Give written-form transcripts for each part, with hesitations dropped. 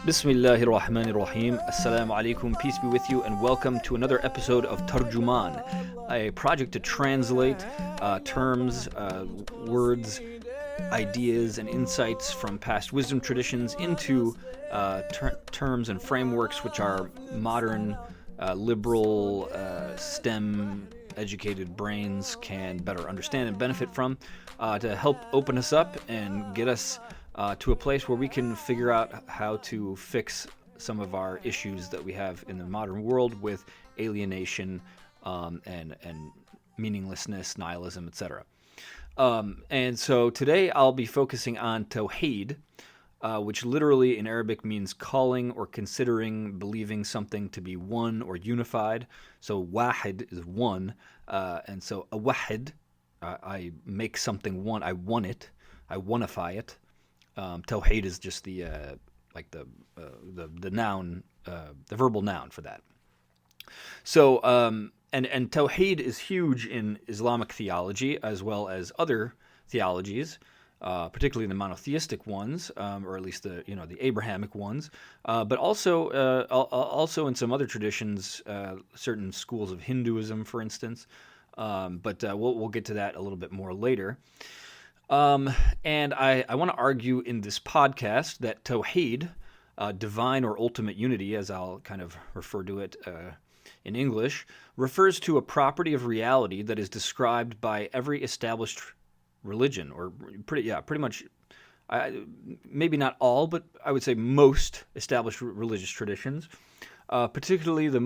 Bismillahir Rahmanir Rahim. Assalamu alaikum. Peace be with you, and welcome to another episode of Tarjuman, a project to translate terms, words, ideas, and insights from past wisdom traditions into terms and frameworks which our modern, liberal, STEM educated brains can better understand and benefit from, to help open us up and get us to a place where we can figure out how to fix some of our issues that we have in the modern world with alienation and meaninglessness, nihilism, etc. And so today I'll be focusing on Tawhid, which literally in Arabic means calling or considering, believing something to be one or unified. So wahid is one, and so a wahid, I make something one, I one it, I oneify it. Tawhid is just the noun, the verbal noun for that. So and Tawhid is huge in Islamic theology as well as other theologies, particularly the monotheistic ones, or at least the Abrahamic ones, but also in some other traditions, certain schools of Hinduism, for instance. But we'll get to that a little bit more later. And I want to argue in this podcast that Tawhid, divine or ultimate unity, as I'll kind of refer to it in English, refers to a property of reality that is described by every established religion, or pretty much, maybe not all, but I would say most established religious traditions. Particularly the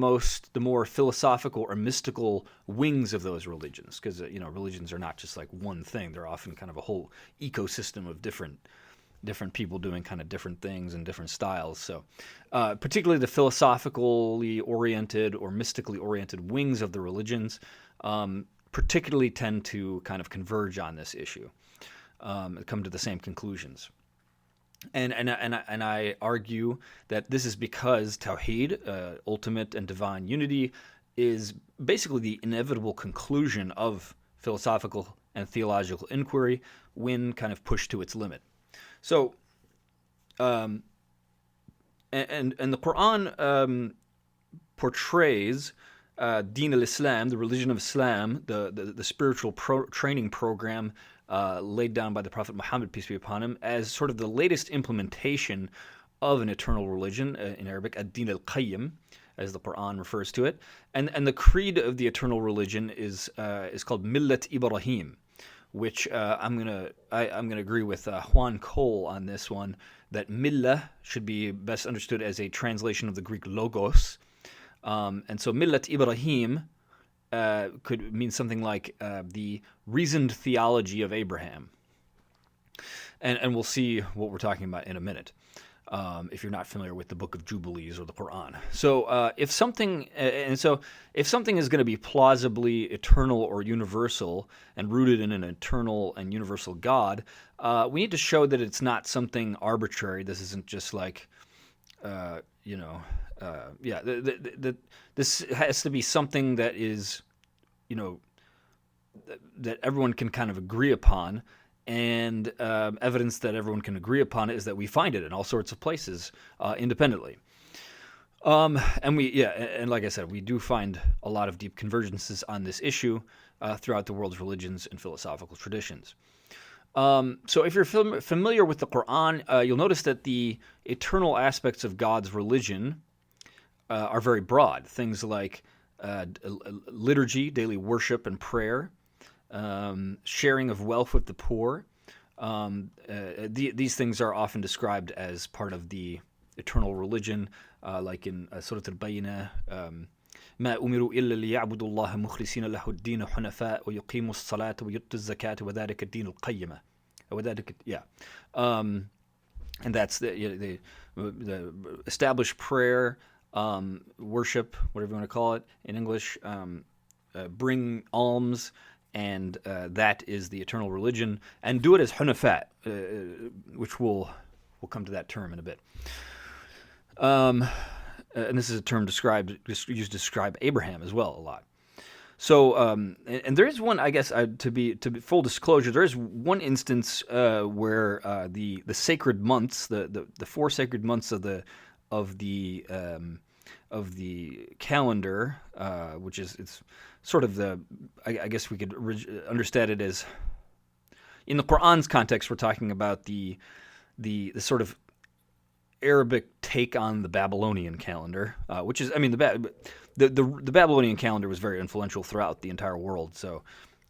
more philosophical or mystical wings of those religions, because religions are not just like one thing; they're often kind of a whole ecosystem of different people doing kind of different things and different styles. So, particularly the philosophically oriented or mystically oriented wings of the religions, particularly tend to kind of converge on this issue, come to the same conclusions. And I argue that this is because Tawhid, ultimate and divine unity, is basically the inevitable conclusion of philosophical and theological inquiry when kind of pushed to its limit. So, and the Quran portrays Deen al-Islam, the religion of Islam, the spiritual training program laid down by the Prophet Muhammad, peace be upon him, as sort of the latest implementation of an eternal religion, in Arabic, ad-Din al-Qayyim, as the Quran refers to it. And the creed of the eternal religion is called Millat Ibrahim, which I'm gonna agree with Juan Cole on this one, that Millah should be best understood as a translation of the Greek logos. And so Millat Ibrahim could mean something like the reasoned theology of Abraham. And we'll see what we're talking about in a minute, if you're not familiar with the Book of Jubilees or the Quran. So if something is going to be plausibly eternal or universal and rooted in an eternal and universal God, we need to show that it's not something arbitrary. This isn't just like, this has to be something that is, that everyone can kind of agree upon, and evidence that everyone can agree upon is that we find it in all sorts of places independently. And like I said, we do find a lot of deep convergences on this issue throughout the world's religions and philosophical traditions. So if you're familiar with the Quran, you'll notice that the eternal aspects of God's religion are very broad. Things like liturgy, daily worship and prayer, sharing of wealth with the poor. These things are often described as part of the eternal religion, like in Surah Al-Bayyinah, ما أمروا إلا ليعبدوا الله مخلصين له الدين حنفاء ويقيموا الصلاة ويؤتوا الزكاة وذلك الدين القيمة. And that's the established prayer, worship, whatever you want to call it in English, bring alms, and that is the eternal religion, and do it as hunafat, which we'll come to that term in a bit. And this is a term used to describe Abraham as well a lot. So, and there is one, I guess, to be full disclosure, there is one instance where the sacred months, the 4 sacred months of the of the calendar, which is it's sort of I guess we could understand it as, in the Quran's context, we're talking about the sort of Arabic take on the Babylonian calendar, which is, I mean, the Babylonian calendar was very influential throughout the entire world. So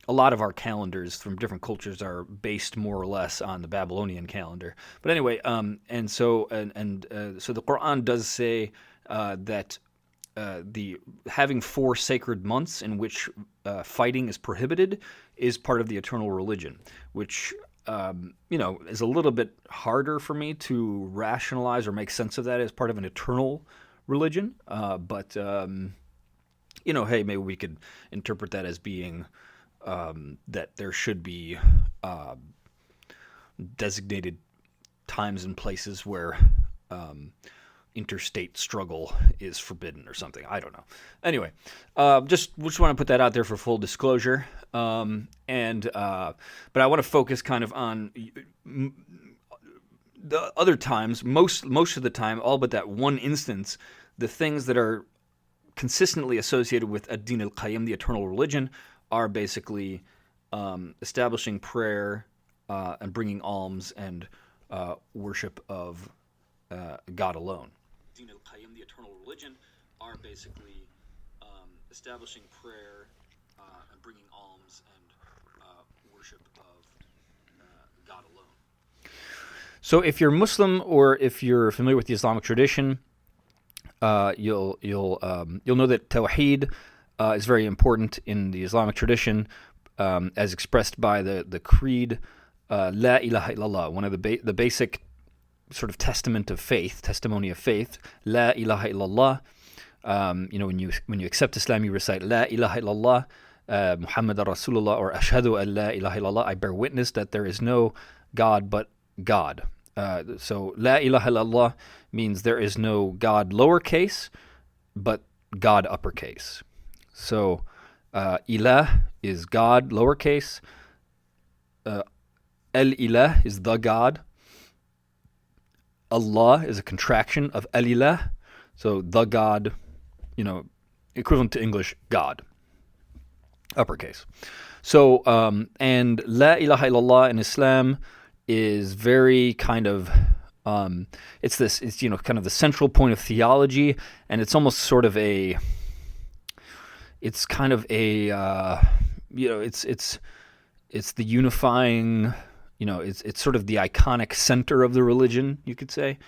a lot of our calendars from different cultures are based more or less on the Babylonian calendar. But anyway, so the Quran does say that the having 4 sacred months in which fighting is prohibited is part of the eternal religion, which is a little bit harder for me to rationalize or make sense of that as part of an eternal religion. But hey, maybe we could interpret that as being that there should be designated times and places where interstate struggle is forbidden or something. I don't know. Anyway, just want to put that out there for full disclosure. But I want to focus kind of on the other times, most of the time, all but that one instance, the things that are consistently associated with ad-din al-qayyim, the eternal religion, are basically establishing prayer and bringing alms and worship of God alone. Ad-din al-qayyim, the eternal religion, are basically establishing prayer and bringing alms and worship of God alone. So if you're Muslim or if you're familiar with the Islamic tradition, you'll know that Tawhid is very important in the Islamic tradition, as expressed by the creed, La ilaha illallah, one of the basic sort of testimony of faith, La ilaha illallah. When you accept Islam, you recite La ilaha illallah, Muhammad Rasulullah, or Ashhadu an la ilaha illallah, I bear witness that there is no God but God. So La ilaha illallah means there is no God lowercase, but God uppercase. So Ilah is God lowercase, El-Ilah is the God, Allah is a contraction of El-Ilah, so the God, equivalent to English God, uppercase. So, and La ilaha illallah in Islam is very kind of, it's kind of the central point of theology, and it's almost sort of it's the unifying, it's sort of the iconic center of the religion, you could say.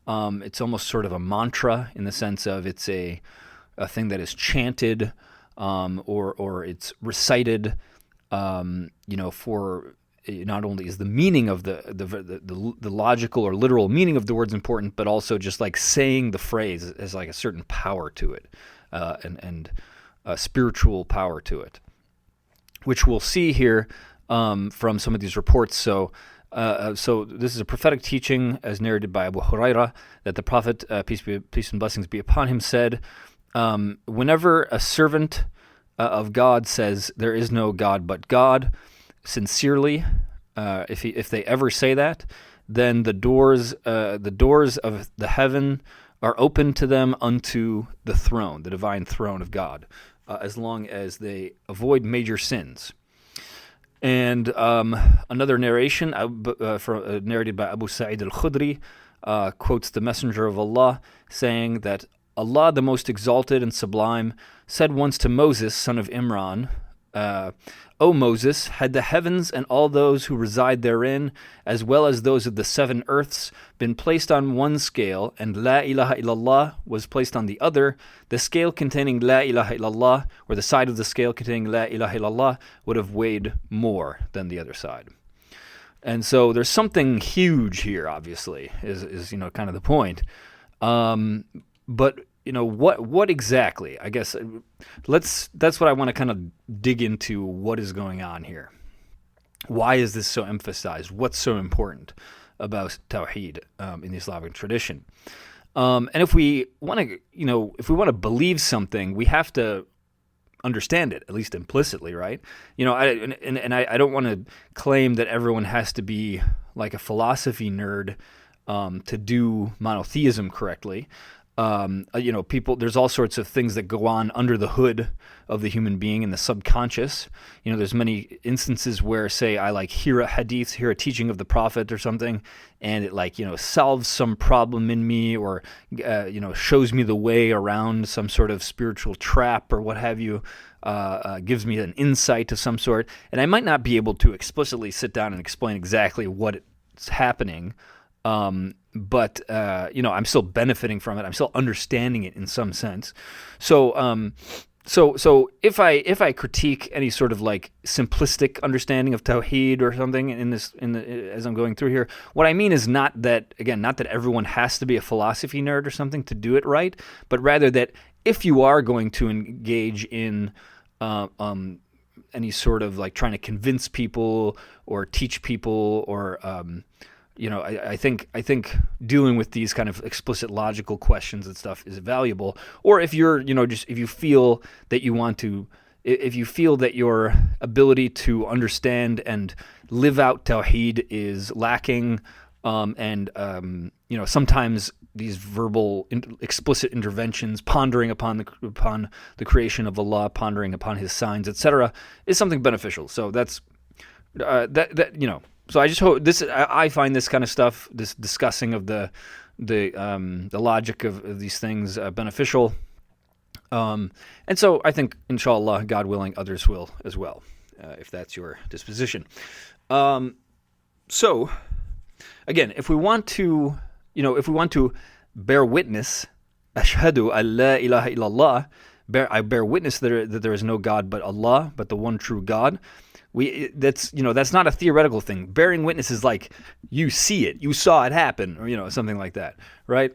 It's almost sort of a mantra in the sense of it's a thing that is chanted, or it's recited, for not only is the meaning of the logical or literal meaning of the words important, but also just like saying the phrase has like a certain power to it, and a spiritual power to it, which we'll see here from some of these reports. So this is a prophetic teaching as narrated by Abu Huraira, that the Prophet, peace and blessings be upon him, said, whenever a servant of God says there is no God but God, sincerely, if they ever say that, then the doors of the heaven are open to them unto the throne, the divine throne of God, as long as they avoid major sins. And another narration narrated by Abu Sa'id al-Khudri quotes the Messenger of Allah saying that Allah, the most exalted and sublime, said once to Moses, son of Imran, O Moses, had the heavens and all those who reside therein, as well as those of the 7 earths, been placed on one scale, and La ilaha illallah was placed on the other, the scale containing La ilaha illallah, or the side of the scale containing La ilaha illallah, would have weighed more than the other side. And so there's something huge here, obviously, is kind of the point. But what exactly? I guess that's what I want to kind of dig into. What is going on here? Why is this so emphasized? What's so important about Tawhid in the Islamic tradition? And if we want to believe something, we have to understand it, at least implicitly, right? I don't want to claim that everyone has to be like a philosophy nerd to do monotheism correctly. People, there's all sorts of things that go on under the hood of the human being in the subconscious. There's many instances where, say, I hear a hadith, hear a teaching of the Prophet or something, and it solves some problem in me, or shows me the way around some sort of spiritual trap or what have you, gives me an insight of some sort, and I might not be able to explicitly sit down and explain exactly what's happening. But I'm still benefiting from it. I'm still understanding it in some sense. So if I critique any sort of simplistic understanding of Tawhid or something as I'm going through here, what I mean is not that everyone has to be a philosophy nerd or something to do it right, but rather that if you are going to engage in any sort of trying to convince people or teach people or I think dealing with these kind of explicit logical questions and stuff is valuable. Or if you're, if you feel that your ability to understand and live out Tawhid is lacking, sometimes these verbal, explicit interventions, pondering upon the creation of Allah, pondering upon His signs, etc., is something beneficial. So that's So I just hope I find this kind of stuff, this discussing of the logic of these things beneficial, and so I think, inshallah, God willing, others will as well, if that's your disposition. So again, if we want to bear witness, ashhadu an la ilaha illallah, I bear witness that there is no God but Allah, but the one true God. That's not a theoretical thing. Bearing witness is like you see it, you saw it happen, or something like that, right?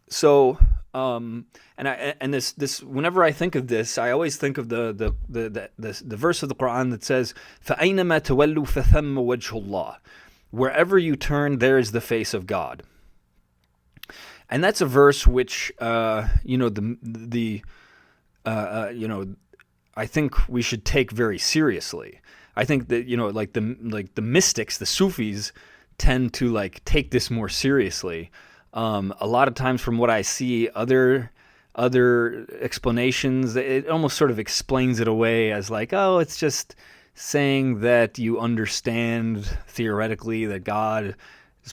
So, this whenever I think of this, I always think of the verse of the Quran that says, فَأَيْنَمَا تَوَلُّوا فَثَمَّ وَجْهُ اللَّهِ. Wherever you turn, there is the face of God. And that's a verse which, I think we should take very seriously. I think that the mystics, the Sufis, tend to take this more seriously. A lot of times, from what I see, other explanations, it almost sort of explains it away as it's just saying that you understand theoretically that God's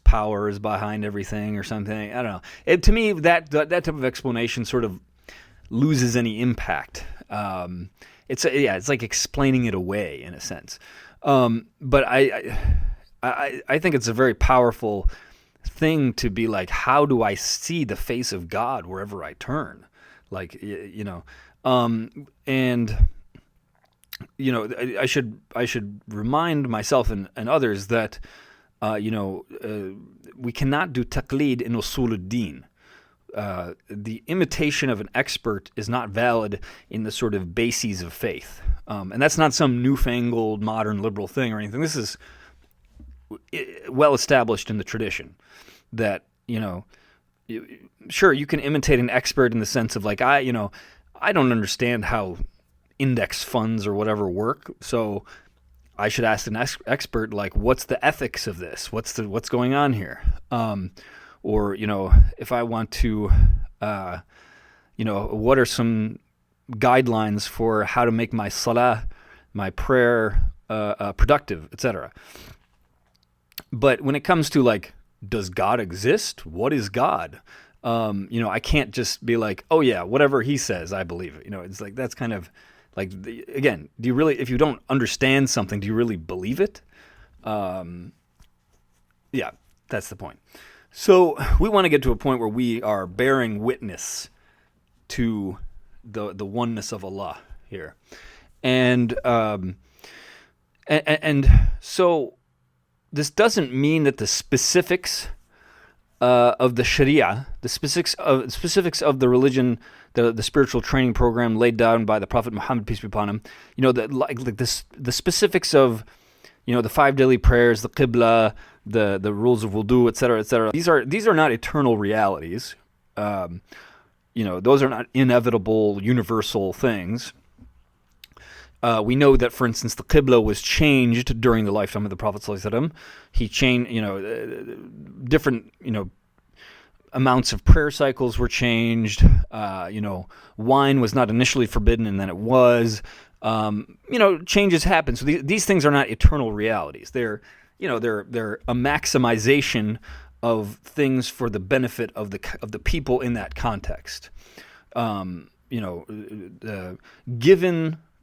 power is behind everything or something. I don't know. To me, that type of explanation sort of loses any impact. It's like explaining it away in a sense. But I think it's a very powerful thing to be like, how do I see the face of God wherever I turn? I should remind myself and others that we cannot do taqlid in usul ad-din. The imitation of an expert is not valid in the sort of bases of faith. And that's not some newfangled modern liberal thing or anything. This is well established in the tradition that, sure, you can imitate an expert in the sense of I don't understand how index funds or whatever work, so I should ask an expert, what's the ethics of this? What's going on here? Or, if I want to, what are some guidelines for how to make my salah, my prayer, productive, etc. But when it comes to does God exist? What is God? I can't just be oh yeah, whatever he says, I believe it. It's that's kind of again, do you really, if you don't understand something, do you really believe it? Yeah, that's the point. So we want to get to a point where we are bearing witness to the oneness of Allah here, and so this doesn't mean that the specifics of the Sharia, the specifics of the religion, the spiritual training program laid down by the Prophet Muhammad, peace be upon him, the specifics of the 5 daily prayers, the Qibla, the rules of wudu, etc., etc. These are not eternal realities. Those are not inevitable, universal things. We know that, for instance, the Qibla was changed during the lifetime of the Prophet ﷺ. He changed, different, amounts of prayer cycles were changed. Wine was not initially forbidden, and then it was. Changes happen. So these things are not eternal realities. They're a maximization of things for the benefit of the people in that context. Given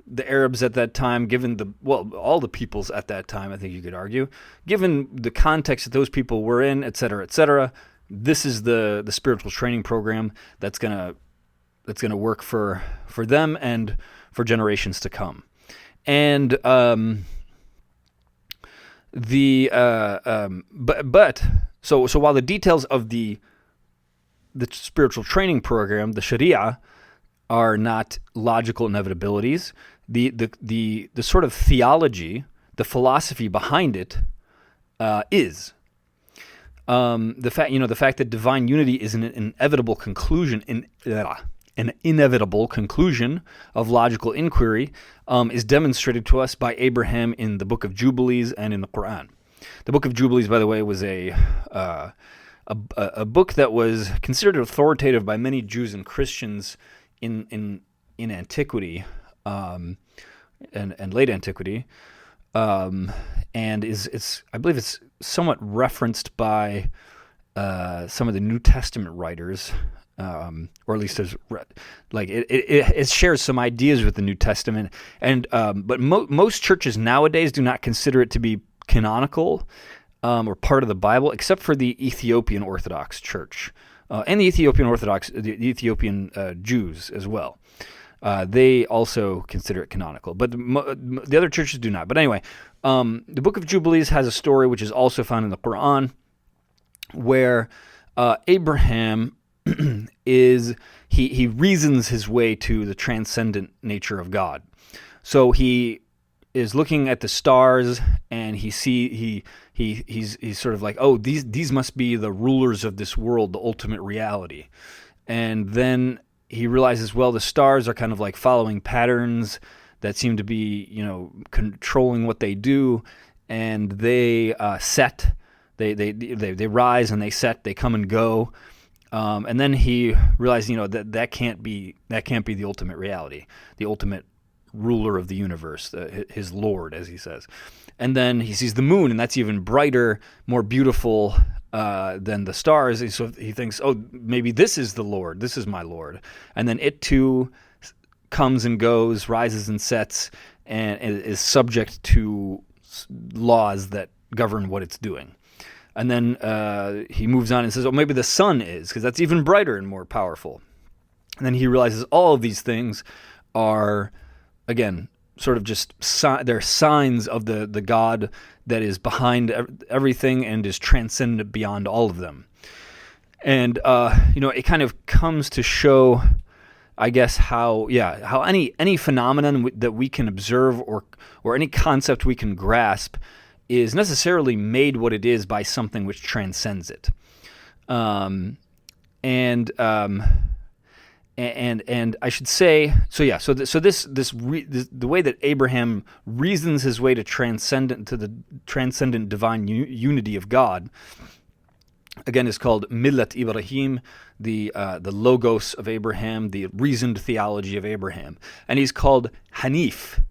the Arabs at that time, given all the peoples at that time, I think you could argue, given the context that those people were in, et cetera, this is the spiritual training program that's gonna work for them and for generations to come. And so while the details of the spiritual training program, the Sharia, are not logical inevitabilities, the sort of theology, the philosophy behind it, is the fact that divine unity is an inevitable conclusion an inevitable conclusion of logical inquiry is demonstrated to us by Abraham in the Book of Jubilees and in the Quran. The Book of Jubilees, by the way, was a book that was considered authoritative by many Jews and Christians in antiquity and late antiquity, and I believe it's somewhat referenced by some of the New Testament writers. Or at least it shares some ideas with the New Testament, but most churches nowadays do not consider it to be canonical or part of the Bible, except for the Ethiopian Orthodox Church and the Ethiopian Jews as well. They also consider it canonical, but the other churches do not. But anyway, the Book of Jubilees has a story which is also found in the Quran, where Abraham he reasons his way to the transcendent nature of God. So he is looking at the stars, and he's sort of like, oh, these must be the rulers of this world, the ultimate reality. And then he realizes, well, the stars are kind of like following patterns that seem to be, controlling what they do, and they set, they rise and they set, they come and go. And then he realized, that can't be the ultimate reality, the ultimate ruler of the universe, his Lord, as he says. And then he sees the moon, and that's even brighter, more beautiful than the stars. And so he thinks, oh, maybe this is the Lord, this is my Lord. And then it too comes and goes, rises and sets, and is subject to laws that govern what it's doing. And then he moves on and says, oh, maybe the sun is, because that's even brighter and more powerful. And then he realizes all of these things are, again, sort of just they're signs of the God that is behind everything and is transcendent beyond all of them. And, it kind of comes to show, I guess, how any phenomenon that we can observe or any concept we can grasp is necessarily made what it is by something which transcends it. And I should say, the way that Abraham reasons his way to the transcendent divine unity of God, again, is called Millat Ibrahim, the logos of Abraham, the reasoned theology of Abraham, and he's called Hanif.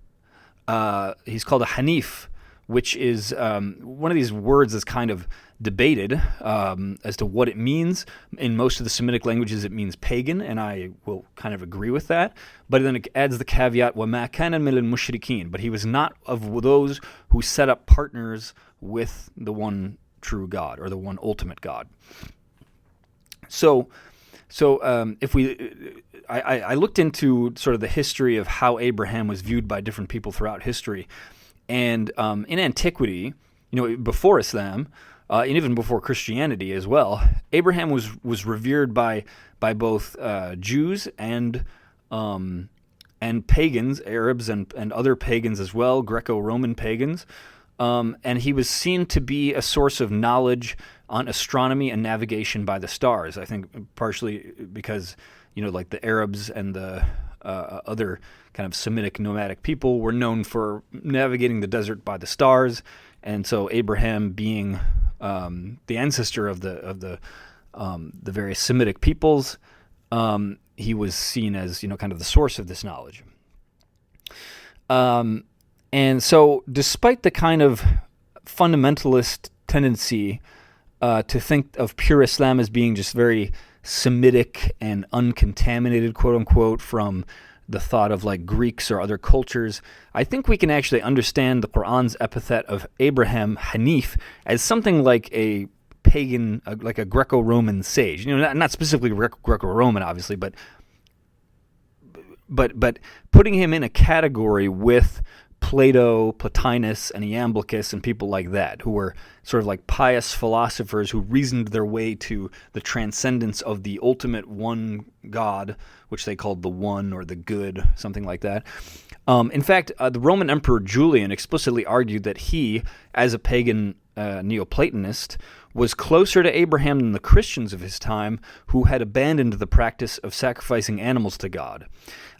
He's called a Hanif, which is one of these words that's kind of debated as to what it means. In most of the Semitic languages, it means pagan, and I will kind of agree with that. But then it adds the caveat, وَمَا كَانَ مِنَ الْمُشْرِكِينَ, but he was not of those who set up partners with the one true God, or the one ultimate God. So if I looked into sort of the history of how Abraham was viewed by different people throughout history. And in antiquity, before Islam, and even before Christianity as well, Abraham was revered by both Jews and pagans, Arabs and other pagans as well, Greco-Roman pagans. And he was seen to be a source of knowledge on astronomy and navigation by the stars. I think partially because, like the Arabs and the other kind of Semitic nomadic people were known for navigating the desert by the stars, and so Abraham, being the ancestor of the the various Semitic peoples. He was seen as, kind of the source of this knowledge. And so despite the kind of fundamentalist tendency to think of pure Islam as being just very Semitic and uncontaminated, quote unquote, from the thought of like Greeks or other cultures, I think we can actually understand the Quran's epithet of Abraham Hanif as something like a pagan, like a Greco-Roman sage. Not specifically Greco-Roman, obviously, but putting him in a category with Plato, Plotinus, and Iamblichus, and people like that, who were sort of like pious philosophers who reasoned their way to the transcendence of the ultimate one God, which they called the one or the good, something like that. In fact, the Roman Emperor Julian explicitly argued that he, as a pagan Neoplatonist, was closer to Abraham than the Christians of his time, who had abandoned the practice of sacrificing animals to God.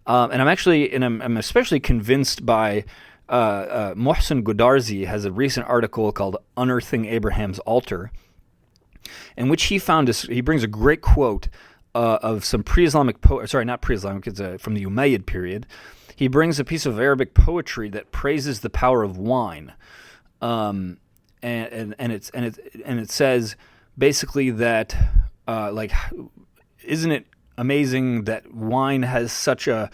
And I'm especially convinced by Mohsen Godarzi has a recent article called "Unearthing Abraham's Altar," in which he brings a great quote of some pre-Islamic not pre-Islamic, it's from the Umayyad period. He brings a piece of Arabic poetry that praises the power of wine, and it says basically that isn't it amazing that wine has such a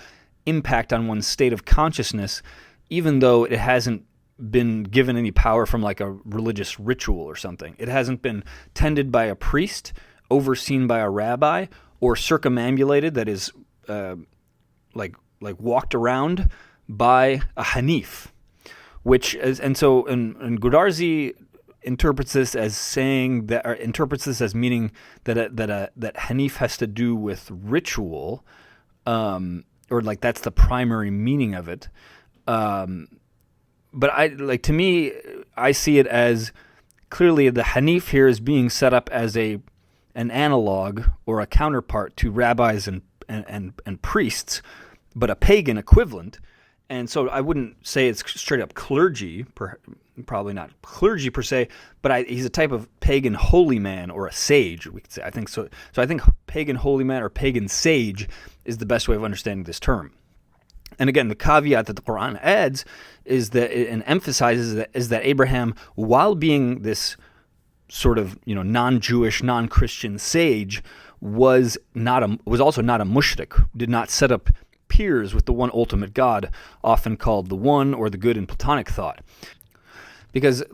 impact on one's state of consciousness, even though it hasn't been given any power from like a religious ritual or something. It hasn't been tended by a priest, overseen by a rabbi, or circumambulated, that is, like walked around by a Hanif, and Godarzi interprets this as meaning that Hanif has to do with ritual, or like that's the primary meaning of it. But to me, I see it as clearly the Hanif here is being set up as an analog or a counterpart to rabbis and priests, but a pagan equivalent. And so I wouldn't say it's straight up clergy, probably not clergy per se, but he's a type of pagan holy man or a sage, we could say. I think so. So I think pagan holy man or pagan sage is the best way of understanding this term. And again, the caveat that the Quran adds is that and emphasizes that Abraham, while being this sort of non-Jewish, non-Christian sage, was also not a mushrik, did not set up peers with the one ultimate God, often called the one or the good in Platonic thought. Because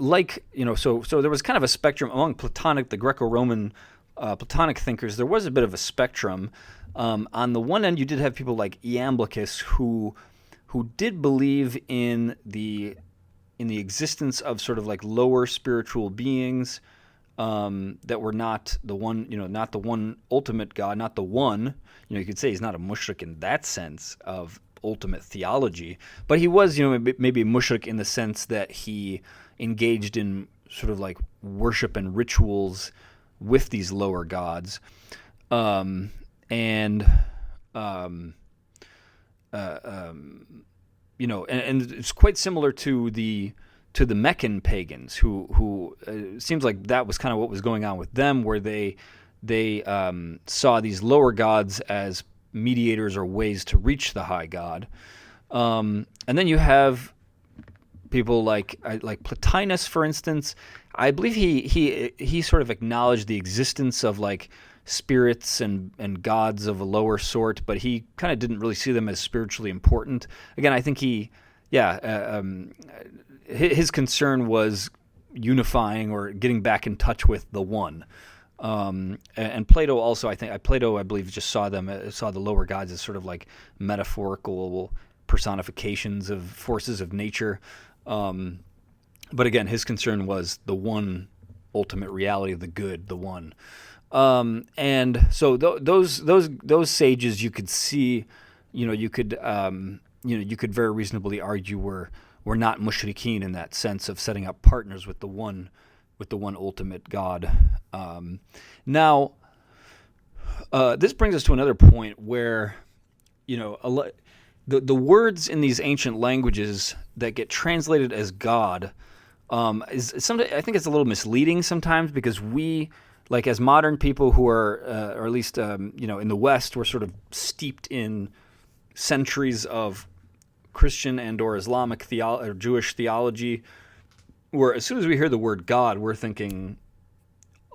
so there was kind of a spectrum among the Greco-Roman Platonic thinkers. There was a bit of a spectrum. On the one end, you did have people like Iamblichus who did believe in the existence of sort of like lower spiritual beings that were not the one, not the one ultimate God, not the one. You could say he's not a mushrik in that sense of ultimate theology, but he was, maybe a mushrik in the sense that he engaged in sort of like worship and rituals with these lower gods, and it's quite similar to the Meccan pagans who seems like that was kind of what was going on with them, where they saw these lower gods as mediators or ways to reach the high God. And then you have people like Plotinus, for instance. I believe he sort of acknowledged the existence of like spirits and gods of a lower sort, but he kind of didn't really see them as spiritually important. Again, I think his concern was unifying or getting back in touch with the one. And Plato also, I believe, just saw the lower gods as sort of like metaphorical personifications of forces of nature. But again, his concern was the one ultimate reality of the good, the one. And so those sages, you could see, you could very reasonably argue were not mushrikeen in that sense of setting up partners with the one ultimate God. Now, this brings us to another point where, the words in these ancient languages that get translated as God is sometimes, I think it's a little misleading sometimes, because we like as modern people who are, or at least in the West, we're sort of steeped in centuries of Christian and or Islamic theology or Jewish theology, where as soon as we hear the word God, we're thinking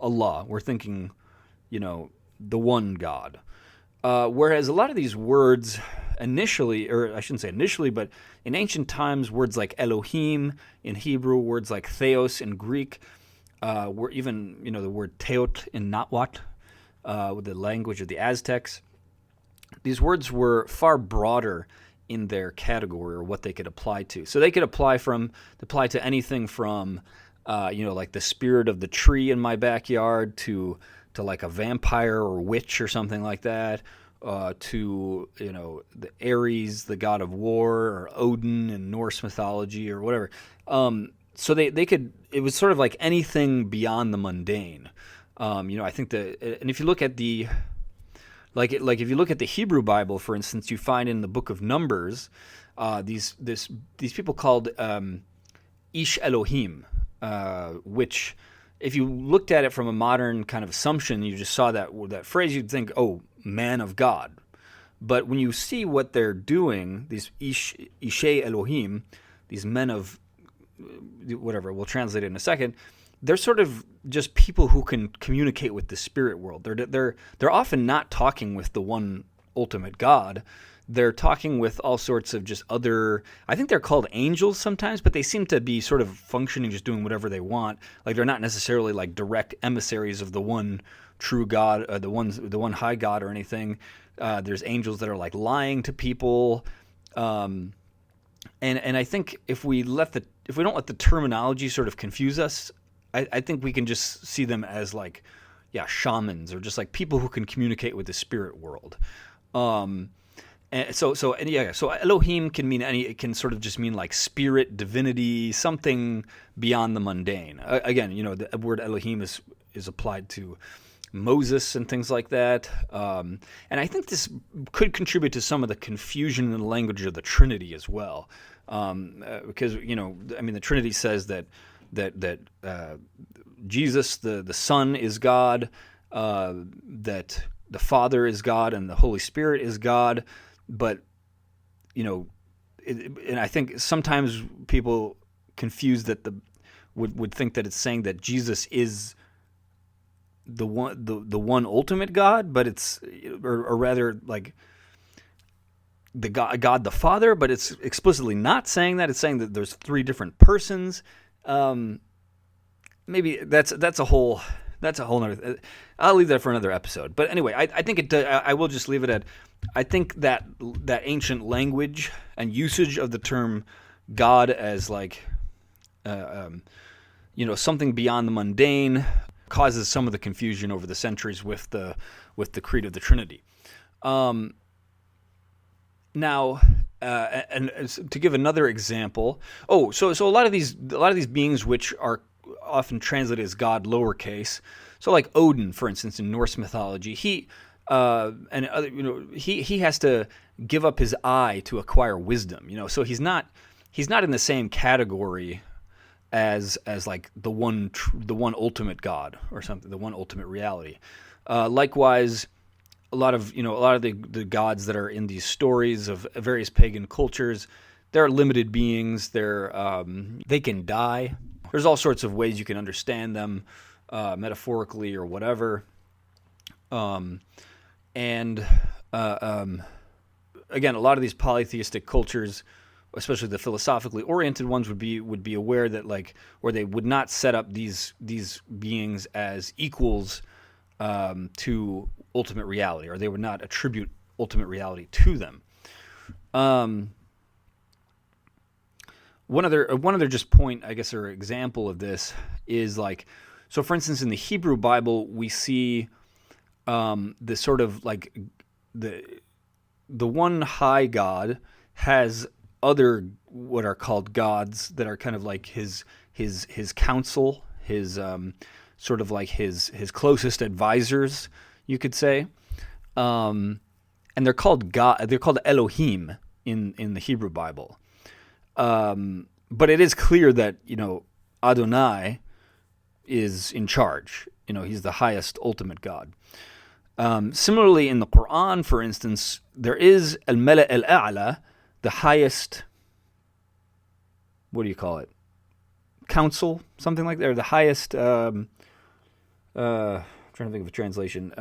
Allah, we're thinking, the one God. Whereas a lot of these words initially, or I shouldn't say initially, but in ancient times, words like Elohim in Hebrew, words like Theos in Greek, were even, the word Teot in Nahuatl, with the language of the Aztecs. These words were far broader in their category or what they could apply to. So they could apply to anything from, like the spirit of the tree in my backyard to like a vampire or witch or something like that, to, the Ares, the god of war, or Odin in Norse mythology or whatever. So they could, it was sort of like anything beyond the mundane. I think and if you look at if you look at the Hebrew Bible, for instance, you find in the book of Numbers, these people called Ish Elohim, which, if you looked at it from a modern kind of assumption, you just saw that phrase, you'd think, oh, man of God. But when you see what they're doing, these Ishe Elohim, these men of whatever, we'll translate it in a second, they're sort of just people who can communicate with the spirit world. They're often not talking with the one ultimate God. They're talking with all sorts of just other, I think they're called angels sometimes, but they seem to be sort of functioning, just doing whatever they want. Like they're not necessarily like direct emissaries of the one true God, the one high God or anything. There's angels that are like lying to people. And I think if we don't let the terminology sort of confuse us, I think we can just see them as like, shamans, or just like people who can communicate with the spirit world. So Elohim can mean it can sort of just mean like spirit, divinity, something beyond the mundane. Again, the word Elohim is applied to Moses and things like that. And I think this could contribute to some of the confusion in the language of the Trinity as well. Because, the Trinity says that Jesus, the Son, is God, that the Father is God, and the Holy Spirit is God. But, and I think sometimes people confuse that would think that it's saying that Jesus is the one ultimate God, but it's, or rather like the God the Father, but it's explicitly not saying that. It's saying that there's three different persons. Maybe that's a whole nother. I'll leave that for another episode. But anyway, I think I will just leave it at. I think that ancient language and usage of the term God as like, something beyond the mundane causes some of the confusion over the centuries with the creed of the Trinity. Now, and to give another example, so a lot of these beings which are often translated as God lowercase, so like Odin, for instance, in Norse mythology, he has to give up his eye to acquire wisdom. So he's not in the same category as like the one ultimate God or something, the one ultimate reality. Likewise, a lot of the gods that are in these stories of various pagan cultures, they're limited beings. They can die. There's all sorts of ways you can understand them, metaphorically or whatever. Again, a lot of these polytheistic cultures, especially the philosophically oriented ones, would be aware that or they would not set up these beings as equals to ultimate reality, or they would not attribute ultimate reality to them. One other just point, I guess, or example of this is so for instance, in the Hebrew Bible, we see the sort of like the one high God has other what are called gods that are kind of like his counsel, his sort of like his closest advisors, you could say, and they're called God. They're called Elohim in the Hebrew Bible. But it is clear that Adonai is in charge he's the highest ultimate God. Similarly, in the Quran, for instance, there is al-Mala' al-A'la, the highest, what do you call it? Council, something like that, or the highest, I'm trying to think of a translation.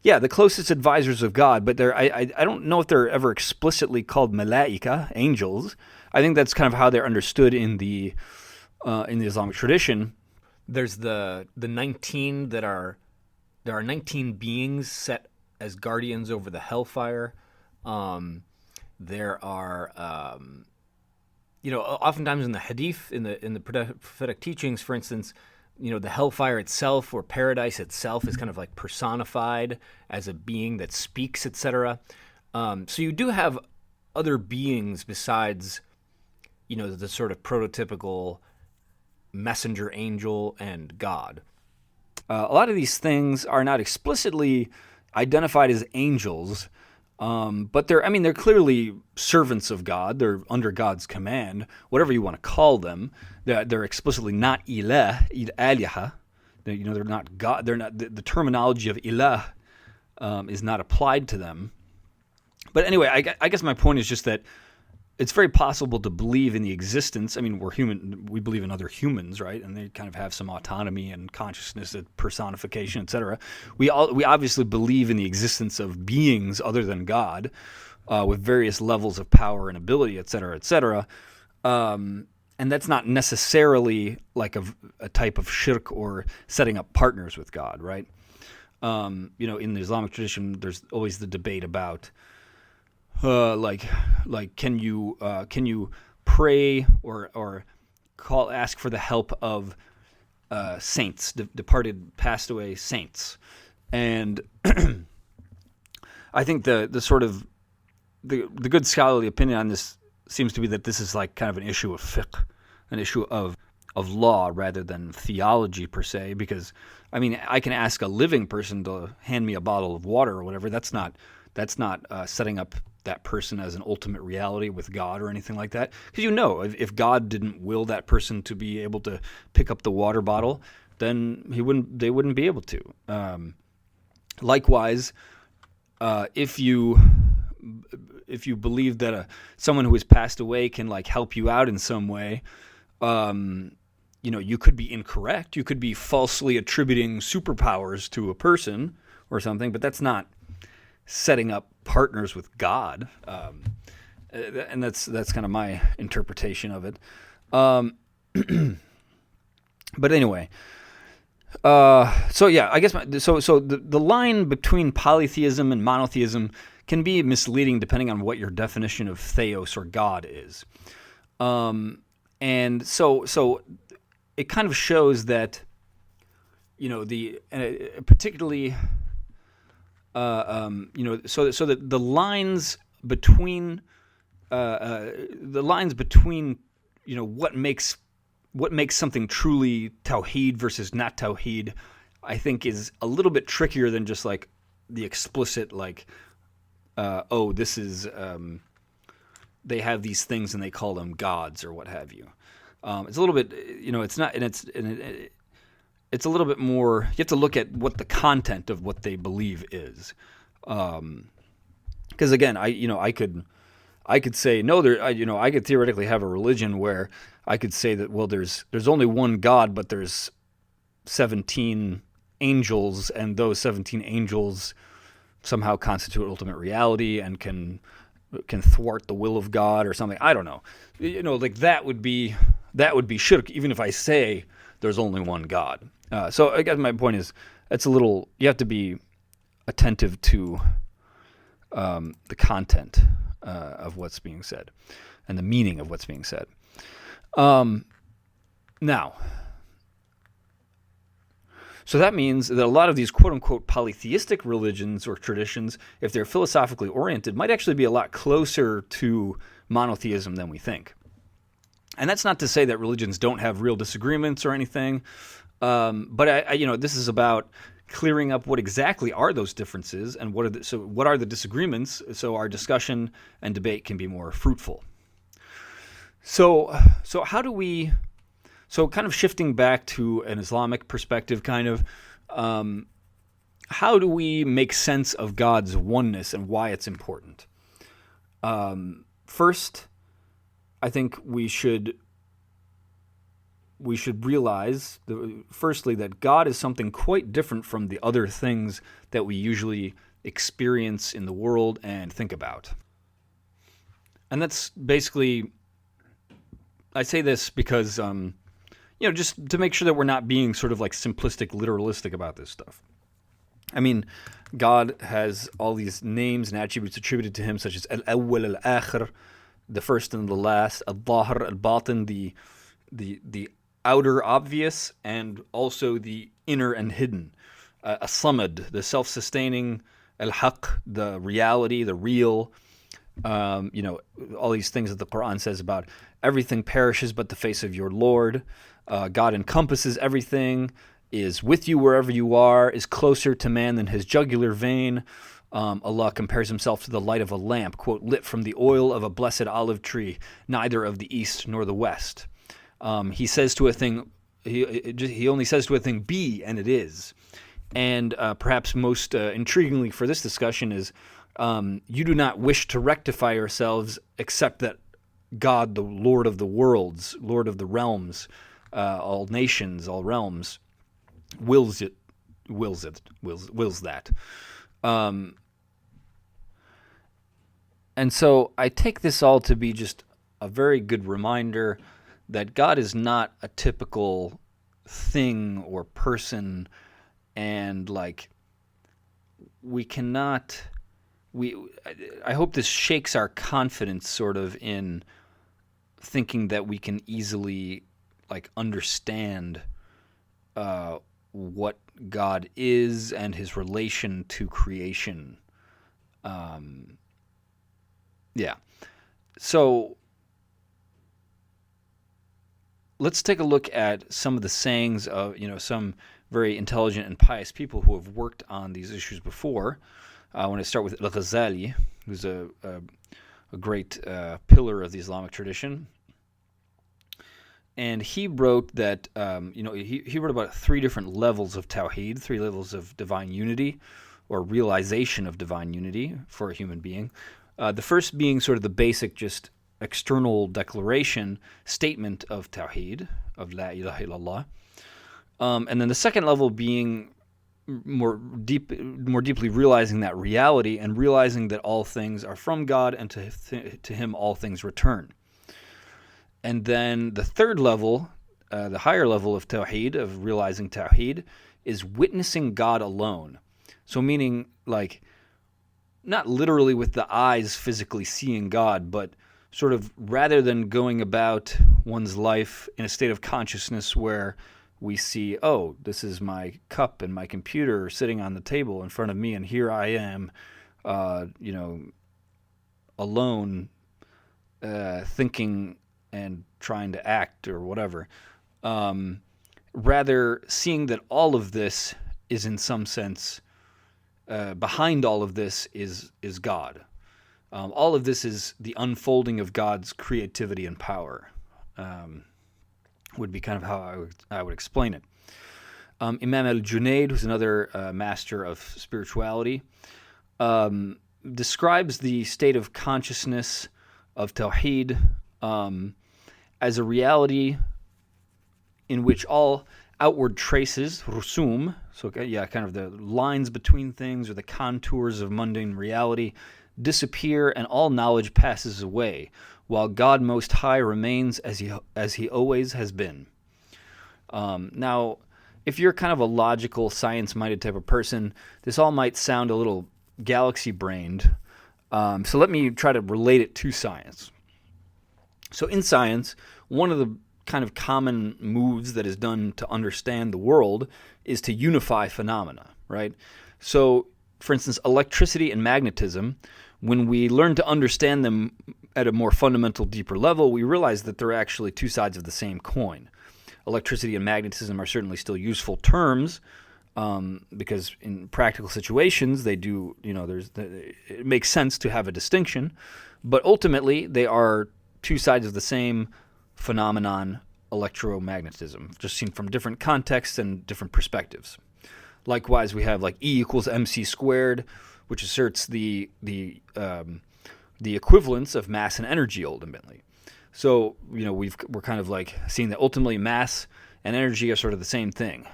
The closest advisors of God, but I don't know if they're ever explicitly called malaika, angels. I think that's kind of how they're understood in the Islamic tradition. There's the 19 there are 19 beings set as guardians over the hellfire. There are, oftentimes in the hadith, in the prophetic teachings, for instance, the hellfire itself or paradise itself is kind of like personified as a being that speaks, etc. So you do have other beings besides, the sort of prototypical messenger angel and God. A lot of these things are not explicitly identified as angels, but they're clearly servants of God. They're under God's command, whatever you want to call them. They're explicitly not aliha. They're not God. They're not the terminology of ilah is not applied to them. But anyway, I guess my point is just that it's very possible to believe in the existence. I mean, we're human. We believe in other humans, right? And they kind of have some autonomy and consciousness, and personification, etc. We obviously believe in the existence of beings other than God, with various levels of power and ability, etc., etc. And that's not necessarily like a type of shirk or setting up partners with God, right? In the Islamic tradition, there's always the debate about can you pray or ask for the help of saints, departed, passed away saints, and I think the sort of the good scholarly opinion on this seems to be that this is like kind of an issue of fiqh, an issue of law rather than theology per se. Because I mean, I can ask a living person to hand me a bottle of water or whatever. That's not setting up that person as an ultimate reality with God or anything like that. Because if God didn't will that person to be able to pick up the water bottle, then they wouldn't be able to. Likewise, if you believe that someone who has passed away can like help you out in some way, you could be incorrect. You could be falsely attributing superpowers to a person or something, but that's not setting up partners with God, and that's kind of my interpretation of it. But anyway, I guess the line between polytheism and monotheism can be misleading depending on what your definition of theos or God is, and so it kind of shows that particularly. So that the lines between what makes something truly Tawhid versus not Tawhid, I think is a little bit trickier than just like the explicit this is they have these things and they call them gods or what have you. It's a little bit it's not, and it's a little bit more. You have to look at what the content of what they believe is, because again, I could say no. I could theoretically have a religion where I could say that there's only one God, but there's 17 angels, and those 17 angels somehow constitute ultimate reality and can thwart the will of God or something. I don't know. That would be shirk, even if I say there's only one God. So I guess my point is, you have to be attentive to the content of what's being said and the meaning of what's being said. Now, so that means that a lot of these quote-unquote polytheistic religions or traditions, if they're philosophically oriented, might actually be a lot closer to monotheism than we think. And that's not to say that religions don't have real disagreements or anything. But this is about clearing up what exactly are those differences and what are the disagreements, so our discussion and debate can be more fruitful. So how do we? So kind of shifting back to an Islamic perspective, kind of, how do we make sense of God's oneness and why it's important? First, I think we should realize, firstly, that God is something quite different from the other things that we usually experience in the world and think about. And that's basically, I say this because, just to make sure that we're not being sort of like simplistic, literalistic about this stuff. I mean, God has all these names and attributes attributed to him, such as Al-Awwal, Al-Akhir, the first and the last, Al-Dhahir, Al-Batin, the outer obvious, and also the inner and hidden. As-Samad, the self-sustaining, Al-Haq, the reality, the real. All these things that the Quran says about everything perishes but the face of your Lord. God encompasses everything, is with you wherever you are, is closer to man than his jugular vein. Allah compares himself to the light of a lamp, quote, lit from the oil of a blessed olive tree, neither of the east nor the west. He says to a thing, he only says to a thing, be, and it is. And perhaps most intriguingly for this discussion is, you do not wish to rectify yourselves except that God, the Lord of the worlds, Lord of the realms, all nations, all realms, wills that. And so I take this all to be just a very good reminder that God is not a typical thing or person, and like I hope this shakes our confidence sort of in thinking that we can easily like understand what God is and his relation to creation. So let's take a look at some of the sayings of some very intelligent and pious people who have worked on these issues before. I want to start with Al-Ghazali, who's a great pillar of the Islamic tradition. And he wrote that, he wrote about 3 different levels of Tawhid, 3 levels of divine unity, or realization of divine unity for a human being. The first being sort of the basic, just external declaration, statement of Tawhid, of La ilaha illallah. And then the second level being more deeply realizing that reality and realizing that all things are from God and to him all things return. And then the third level, the higher level of Tawhid, of realizing Tawhid, is witnessing God alone. So meaning, like, not literally with the eyes physically seeing God, but sort of rather than going about one's life in a state of consciousness where we see, oh, this is my cup and my computer sitting on the table in front of me, and here I am, alone, thinking and trying to act or whatever. Rather, seeing that all of this is in some sense, behind all of this is God. All of this is the unfolding of God's creativity and power. Would be kind of how I would explain it. Imam al-Junaid, who's another master of spirituality, describes the state of consciousness of Tawhid as a reality in which all outward traces, rusum, so kind of the lines between things or the contours of mundane reality, disappear and all knowledge passes away, while God Most High remains as he always has been. Now, if you're kind of a logical, science-minded type of person, this all might sound a little galaxy-brained. So let me try to relate it to science. So in science, one of the kind of common moves that is done to understand the world is to unify phenomena, right? So, for instance, electricity and magnetism, when we learn to understand them at a more fundamental, deeper level, we realize that they're actually 2 sides of the same coin. Electricity and magnetism are certainly still useful terms, because in practical situations, they do, it makes sense to have a distinction, but ultimately they are 2 sides of the same phenomenon, electromagnetism, just seen from different contexts and different perspectives. Likewise, we have like E equals mc squared, which asserts the equivalence of mass and energy ultimately. So, we're kind of like seeing that ultimately mass and energy are sort of the same thing,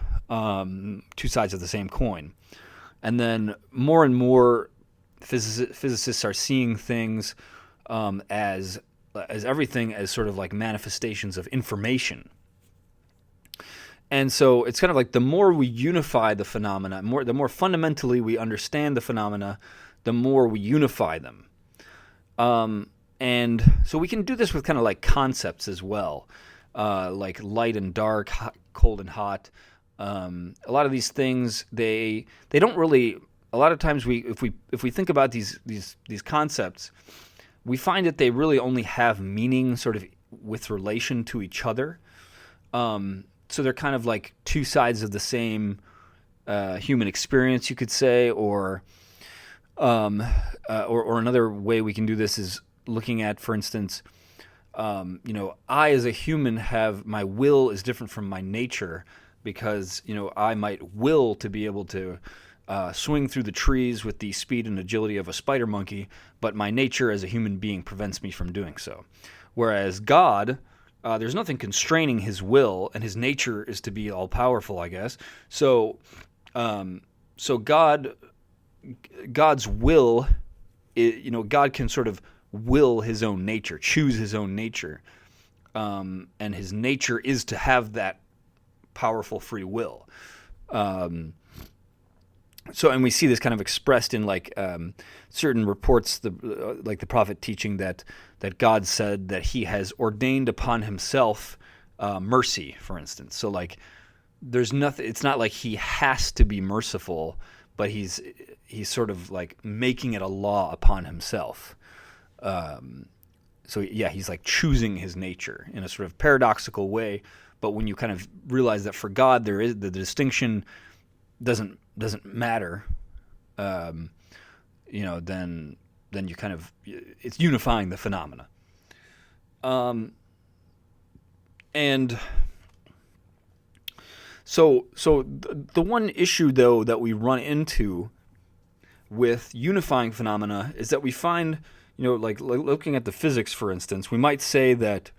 two sides of the same coin. And then more and more physicists are seeing things as everything as sort of like manifestations of information. And so it's kind of like the more we unify the phenomena, the more fundamentally we understand the phenomena, the more we unify them. And so we can do this with kind of like concepts as well, like light and dark, hot, cold and hot. A lot of these things, they don't really. A lot of times, if we think about these concepts, we find that they really only have meaning sort of with relation to each other. So they're kind of like two sides of the same human experience, you could say, or another way we can do this is looking at, for instance, I as a human my will is different from my nature because, I might will to be able to swing through the trees with the speed and agility of a spider monkey, but my nature as a human being prevents me from doing so. Whereas God, there's nothing constraining his will, and his nature is to be all-powerful, I guess. So God's will, God can sort of will his own nature, choose his own nature, and his nature is to have that powerful free will. And we see this kind of expressed in like certain reports, like the prophet teaching that God said that he has ordained upon himself mercy, for instance. So like there's nothing. It's not like he has to be merciful, but he's sort of like making it a law upon himself. So yeah, he's like choosing his nature in a sort of paradoxical way. But when you kind of realize that for God there is the distinction doesn't matter, then you kind of, it's unifying the phenomena. And so the one issue though that we run into with unifying phenomena is that we find, like looking at the physics, for instance, we might say that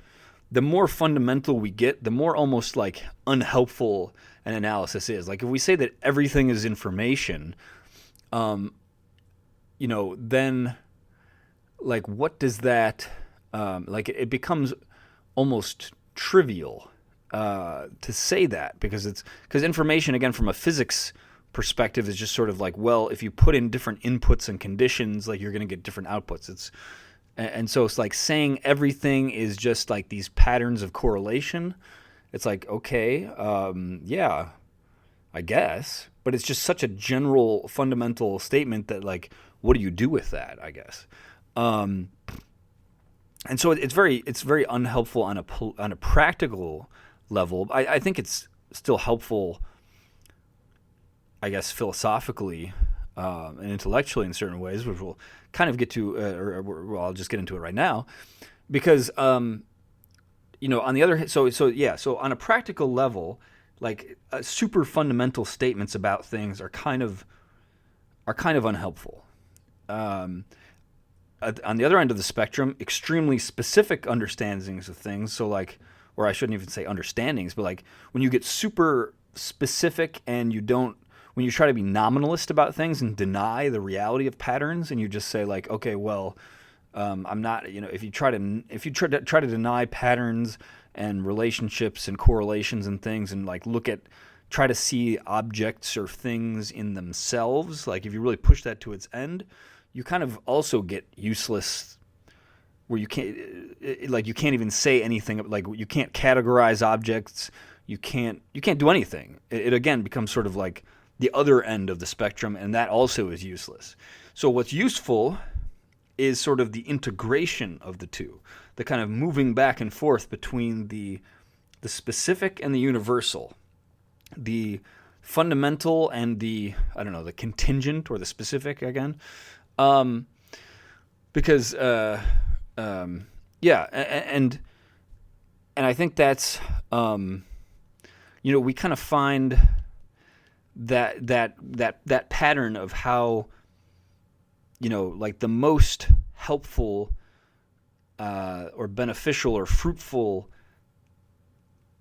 the more fundamental we get, the more almost like unhelpful an analysis is. Like if we say that everything is information, then like what does that, like it becomes almost trivial to say that because information, again, from a physics perspective is just sort of like, well, if you put in different inputs and conditions, like you're going to get different outputs. And so it's like saying everything is just like these patterns of correlation. It's like, okay, yeah, I guess. But it's just such a general, fundamental statement that, like, what do you do with that, I guess? And so it's very unhelpful on a practical level. I think it's still helpful, I guess, philosophically and intellectually in certain ways, which we'll kind of get to, or I'll just get into it right now, because on the other hand, so on a practical level, like super fundamental statements about things are kind of unhelpful. On the other end of the spectrum, extremely specific understandings of things, so like, or I shouldn't even say understandings, but like when you get super specific and when you try to be nominalist about things and deny the reality of patterns, and you just say like, okay, well, I'm not, if you try to deny patterns and relationships and correlations and things, and like try to see objects or things in themselves, like if you really push that to its end, you kind of also get useless, where you can't even say anything, like you can't categorize objects, you can't do anything. It again becomes sort of like the other end of the spectrum, and that also is useless. So what's useful is sort of the integration of the two, the kind of moving back and forth between the specific and the universal, the fundamental and the contingent or the specific again, because and I think that's we kind of find that pattern of how, like the most helpful or beneficial or fruitful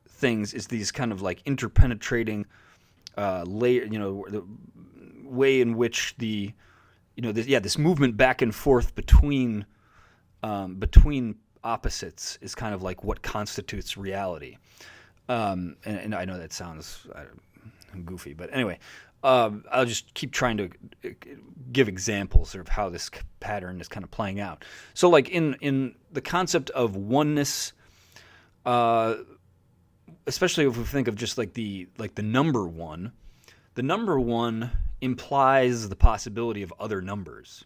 things is these kind of like interpenetrating layer, the way in which this movement back and forth between opposites is kind of like what constitutes reality. And I know that sounds goofy, but anyway, I'll just keep trying to give examples of how this pattern is kind of playing out. So, like in the concept of oneness, especially if we think of just like the number one, the number one implies the possibility of other numbers,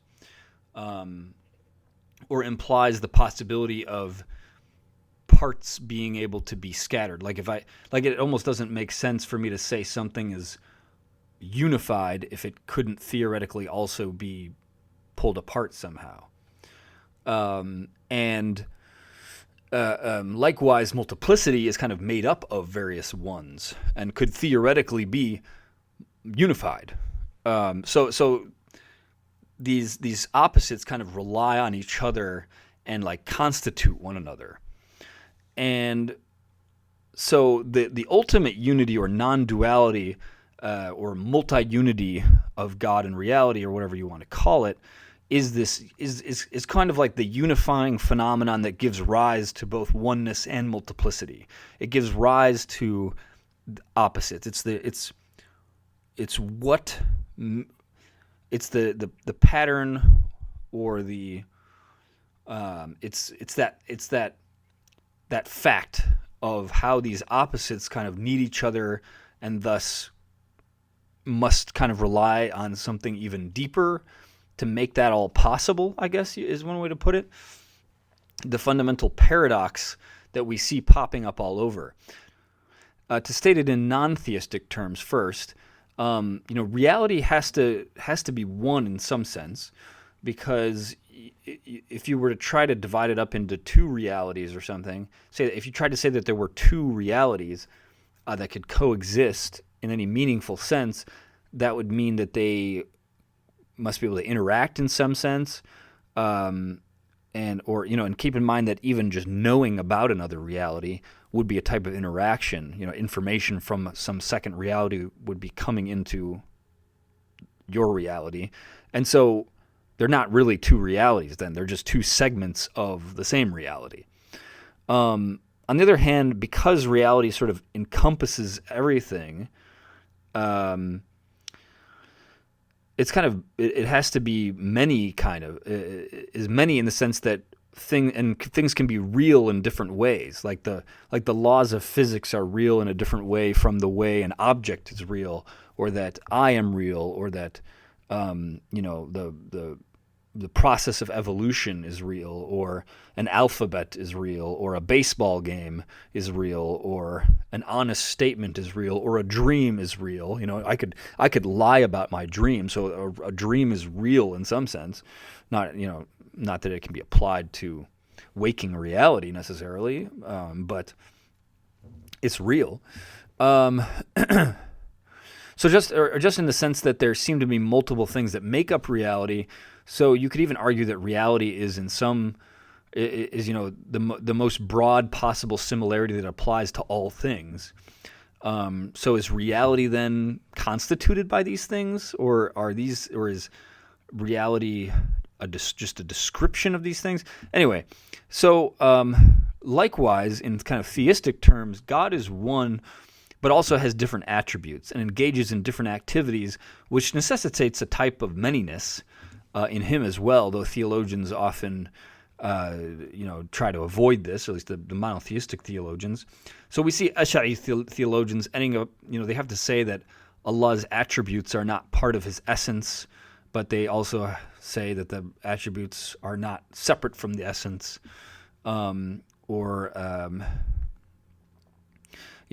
or implies the possibility of parts being able to be scattered. Like it almost doesn't make sense for me to say something is unified if it couldn't theoretically also be pulled apart somehow. Likewise, multiplicity is kind of made up of various ones and could theoretically be unified. So these opposites kind of rely on each other and like constitute one another. And so the ultimate unity or non-duality or multi-unity of God and reality, or whatever you want to call it, is kind of like the unifying phenomenon that gives rise to both oneness and multiplicity. It gives rise to opposites. It's the pattern, or it's that fact of how these opposites kind of need each other and thus must kind of rely on something even deeper to make that all possible, I guess is one way to put it. The fundamental paradox that we see popping up all over. To state it in non-theistic terms first, reality has to be one in some sense, because if you were to try to divide it up into two realities or something, if you tried to say that there were two realities that could coexist in any meaningful sense, that would mean that they must be able to interact in some sense, and keep in mind that even just knowing about another reality would be a type of interaction. Information from some second reality would be coming into your reality, and so they're not really two realities then. They're just two segments of the same reality. On the other hand, because reality sort of encompasses everything, it's kind of, it has to be many is many in the sense that things can be real in different ways. Like the laws of physics are real in a different way from the way an object is real, or that I am real, or that the process of evolution is real, or an alphabet is real, or a baseball game is real, or an honest statement is real, or a dream is real. I could lie about my dream, so a dream is real in some sense. Not that it can be applied to waking reality necessarily, but it's real. So just in the sense that there seem to be multiple things that make up reality. So you could even argue that reality is the most broad possible similarity that applies to all things. So is reality then constituted by these things, or is reality just a description of these things? Anyway, so likewise, in kind of theistic terms, God is one, but also has different attributes and engages in different activities, which necessitates a type of manyness in him as well, though theologians often try to avoid this, or at least the monotheistic theologians. So we see Ash'ari theologians ending up, they have to say that Allah's attributes are not part of his essence, but they also say that the attributes are not separate from the essence,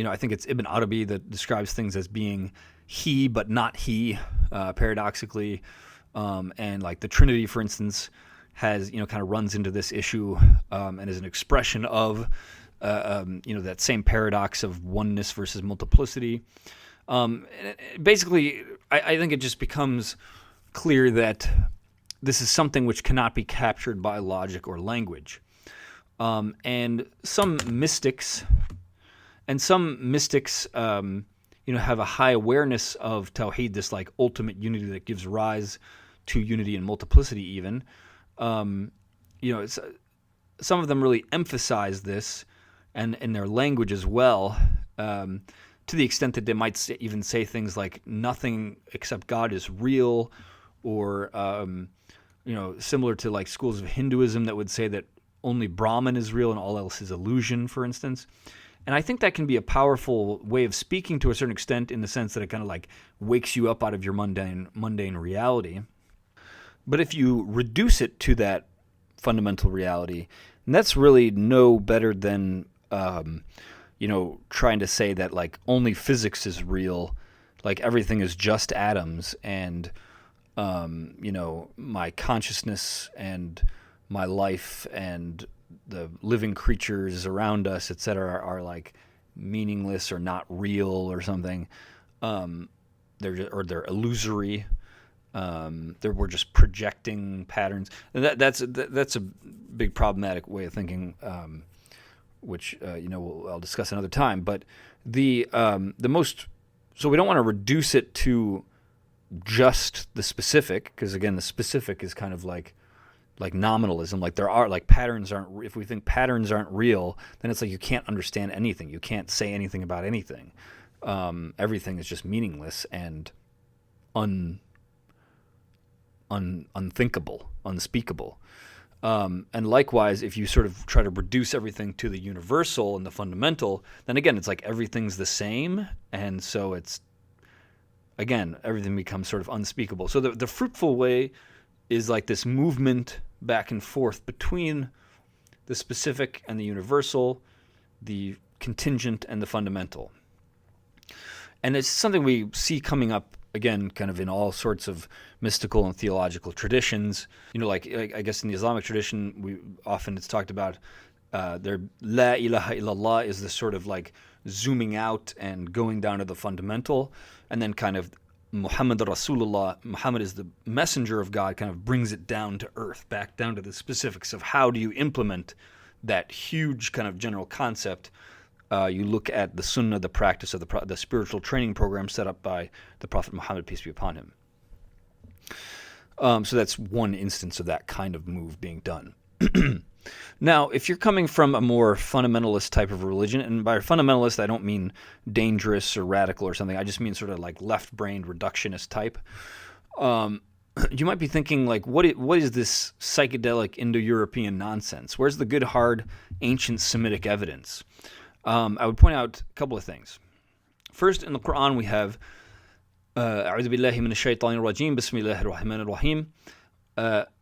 I think it's Ibn Arabi that describes things as being he but not he, paradoxically. And like the Trinity, for instance, has, kind of runs into this issue and is an expression of, that same paradox of oneness versus multiplicity. Basically, I think it just becomes clear that this is something which cannot be captured by logic or language. And some mystics, have a high awareness of Tawhid, this like ultimate unity that gives rise to unity and multiplicity. Even, some of them really emphasize this, and in their language as well, to the extent that they might even say things like "nothing except God is real," or similar to like schools of Hinduism that would say that only Brahman is real and all else is illusion, for instance. And I think that can be a powerful way of speaking to a certain extent, in the sense that it kind of like wakes you up out of your mundane reality. But if you reduce it to that fundamental reality, and that's really no better than trying to say that like only physics is real, like everything is just atoms, and my consciousness and my life and the living creatures around us, etc., are like meaningless or not real or something. They're illusory. We're just projecting patterns, and that's a big problematic way of thinking, which I'll discuss another time. But so we don't want to reduce it to just the specific, because again, the specific is kind of like nominalism. Like there are like patterns aren't. If we think patterns aren't real, then it's like you can't understand anything. You can't say anything about anything. Everything is just meaningless and unthinkable, unspeakable. And likewise, if you sort of try to reduce everything to the universal and the fundamental, then again, it's like everything's the same, and so it's again everything becomes sort of unspeakable. So the fruitful way is like this movement back and forth between the specific and the universal, the contingent and the fundamental. And it's something we see coming up again kind of in all sorts of mystical and theological traditions. Like I guess in the Islamic tradition, it's talked about their La ilaha illallah is this sort of like zooming out and going down to the fundamental, and then kind of Muhammad Rasulullah, Muhammad is the messenger of God, kind of brings it down to earth, back down to the specifics of how do you implement that huge kind of general concept. You look at the Sunnah, the practice of the spiritual training program set up by the Prophet Muhammad, peace be upon him. So that's one instance of that kind of move being done. Now, if you're coming from a more fundamentalist type of religion, and by fundamentalist I don't mean dangerous or radical or something, I just mean sort of like left-brained reductionist type, you might be thinking like, what is this psychedelic Indo-European nonsense? Where's the good, hard, ancient Semitic evidence? I would point out a couple of things. First, in the Quran we have أعوذ بالله من الشيطان الرجيم بسم الله الرحمن الرحيم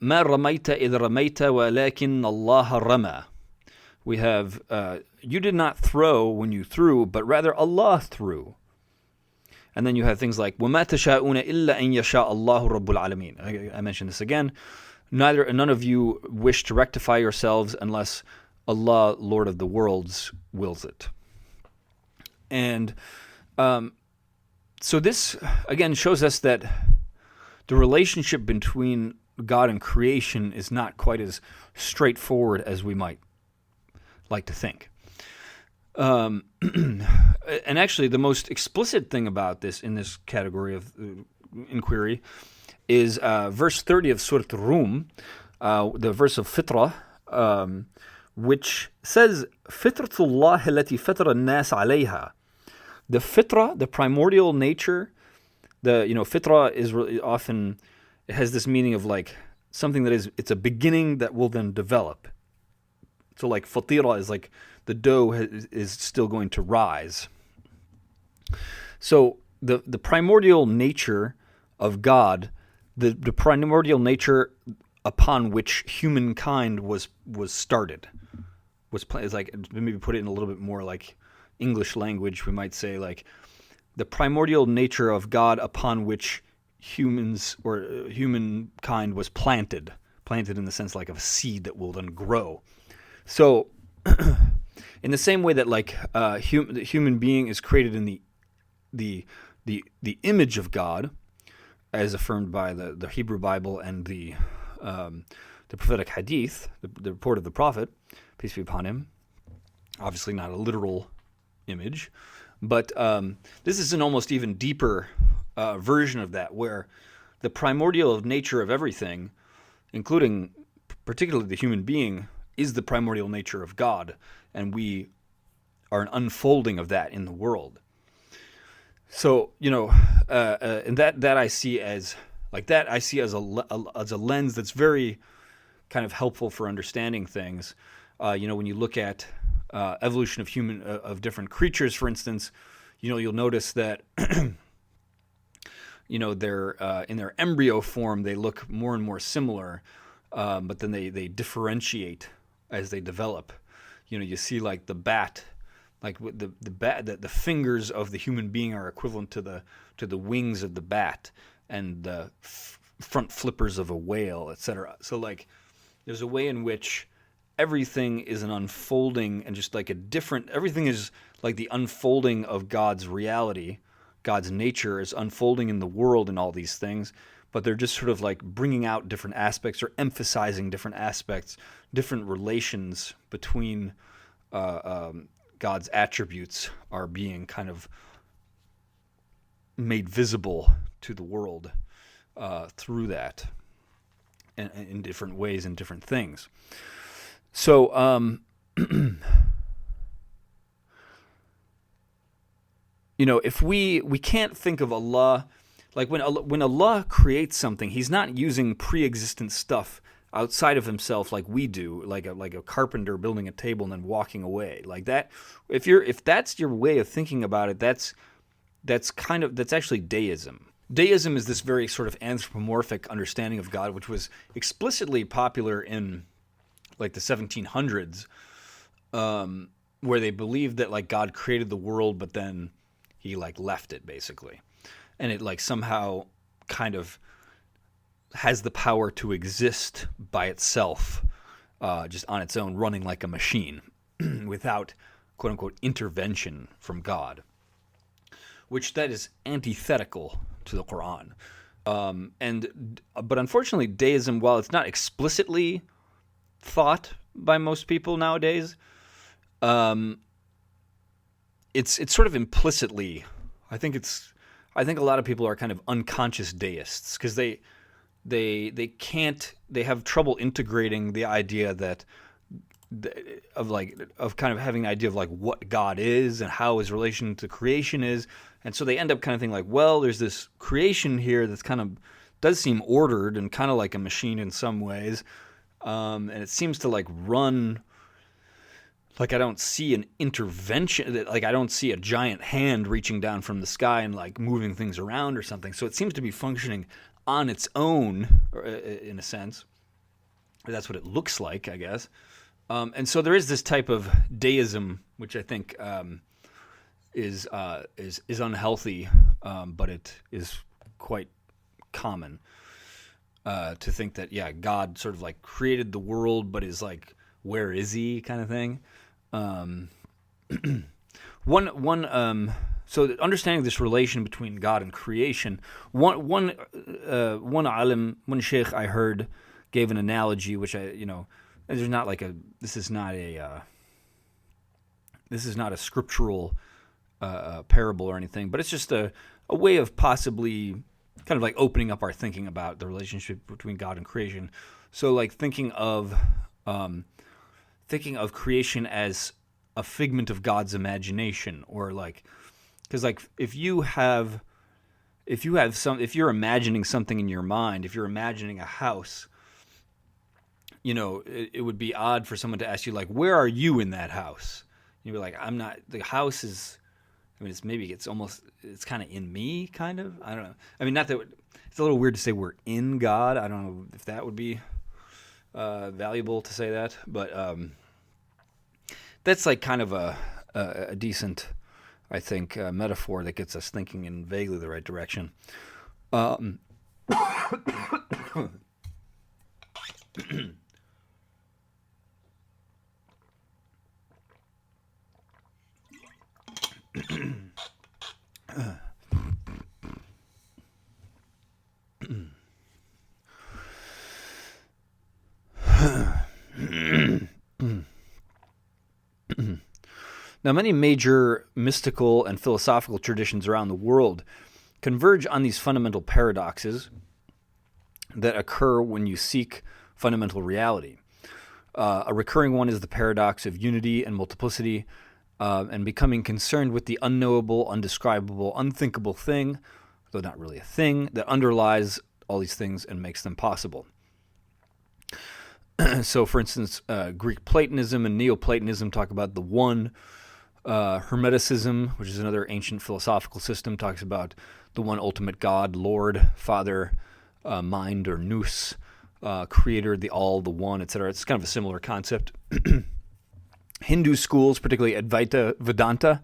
ما رميت إذ رميت ولكن الله رمى. We have you did not throw when you threw, but rather Allah threw. And then you have things like وما تشاءون إلا أن يشاء الله رب العالمين. I mentioned this again. None of you wish to rectify yourselves unless Allah, Lord of the worlds, wills it. And so this, again, shows us that the relationship between God and creation is not quite as straightforward as we might like to think. And actually, the most explicit thing about this in this category of inquiry is verse 30 of Surah Rum, the verse of Fitrah, which says, Fitratullah allati fatara an-nas alayha. The fitra, the primordial nature, fitra is really often, it has this meaning of like something that it's a beginning that will then develop. So like fatira is like the dough is still going to rise. So the primordial nature of God, the primordial nature upon which humankind was started, is like, maybe put it in a little bit more like English language, we might say like the primordial nature of God upon which humans or humankind was planted in the sense like of a seed that will then grow. So in the same way that like the human being is created in the the image of God, as affirmed by the Hebrew Bible and the prophetic Hadith, the report of the Prophet, peace be upon him. Obviously not a literal image, but this is an almost even deeper version of that, where the primordial nature of everything, including particularly the human being, is the primordial nature of God, and we are an unfolding of that in the world. So, and that I see as like that I see as a lens that's very kind of helpful for understanding things. When you look at evolution of different creatures, for instance, you'll notice that they're in their embryo form, they look more and more similar, but then they differentiate as they develop. You see like the bat. Like the bat, the fingers of the human being are equivalent to the wings of the bat, and the front flippers of a whale, etc. So like, there's a way in which everything is an unfolding, and just like everything is like the unfolding of God's reality. God's nature is unfolding in the world and all these things, but they're just sort of like bringing out different aspects or emphasizing different aspects, different relations between God's attributes are being kind of made visible to the world through that, and in different ways and different things. So, if we can't think of Allah, like when Allah creates something, He's not using pre-existent stuff outside of Himself like we do, like a carpenter building a table and then walking away like that. If that's your way of thinking about it, that's actually deism. Deism is this very sort of anthropomorphic understanding of God, which was explicitly popular in like the 1700s, where they believed that like God created the world, but then He like left it basically, and it like somehow kind of has the power to exist by itself, just on its own, running like a machine, without quote-unquote intervention from God, which that is antithetical to the Quran. But unfortunately, deism, while it's not explicitly thought by most people nowadays, it's sort of implicitly. I think a lot of people are kind of unconscious deists because they have trouble integrating the idea of kind of having an idea of like what God is and how His relation to creation is, and so they end up kind of thinking like, well, there's this creation here that's kind of does seem ordered and kind of like a machine in some ways, and it seems to like run. Like I don't see an intervention, like I don't see a giant hand reaching down from the sky and like moving things around or something. So it seems to be functioning on its own, in a sense. That's what it looks like, I guess. And so there is this type of deism, which I think is unhealthy, but it is quite common to think that God sort of like created the world, but is like, where is He, kind of thing. So understanding this relation between God and creation, one alim, one sheikh I heard gave an analogy, which there's not like this is not a scriptural parable or anything, but it's just a way of possibly kind of like opening up our thinking about the relationship between God and creation. So like thinking of creation as a figment of God's imagination, or like, because like if you're imagining something in your mind, if you're imagining a house, it would be odd for someone to ask you like, where are you in that house? You'd be like, I'm not. The house is. I mean, it's kind of in me, kind of. I don't know. I mean, not that it's a little weird to say we're in God. I don't know if that would be valuable to say that, but that's like kind of a decent, I think, metaphor that gets us thinking in vaguely the right direction. Now, many major mystical and philosophical traditions around the world converge on these fundamental paradoxes that occur when you seek fundamental reality. A recurring one is the paradox of unity and multiplicity, and becoming concerned with the unknowable, undescribable, unthinkable thing, though not really a thing, that underlies all these things and makes them possible. So, for instance, Greek Platonism and Neoplatonism talk about the one. Hermeticism, which is another ancient philosophical system, talks about the one ultimate God, Lord, Father, mind, or nous, Creator, the all, the one, etc. It's kind of a similar concept. Hindu schools, particularly Advaita Vedanta,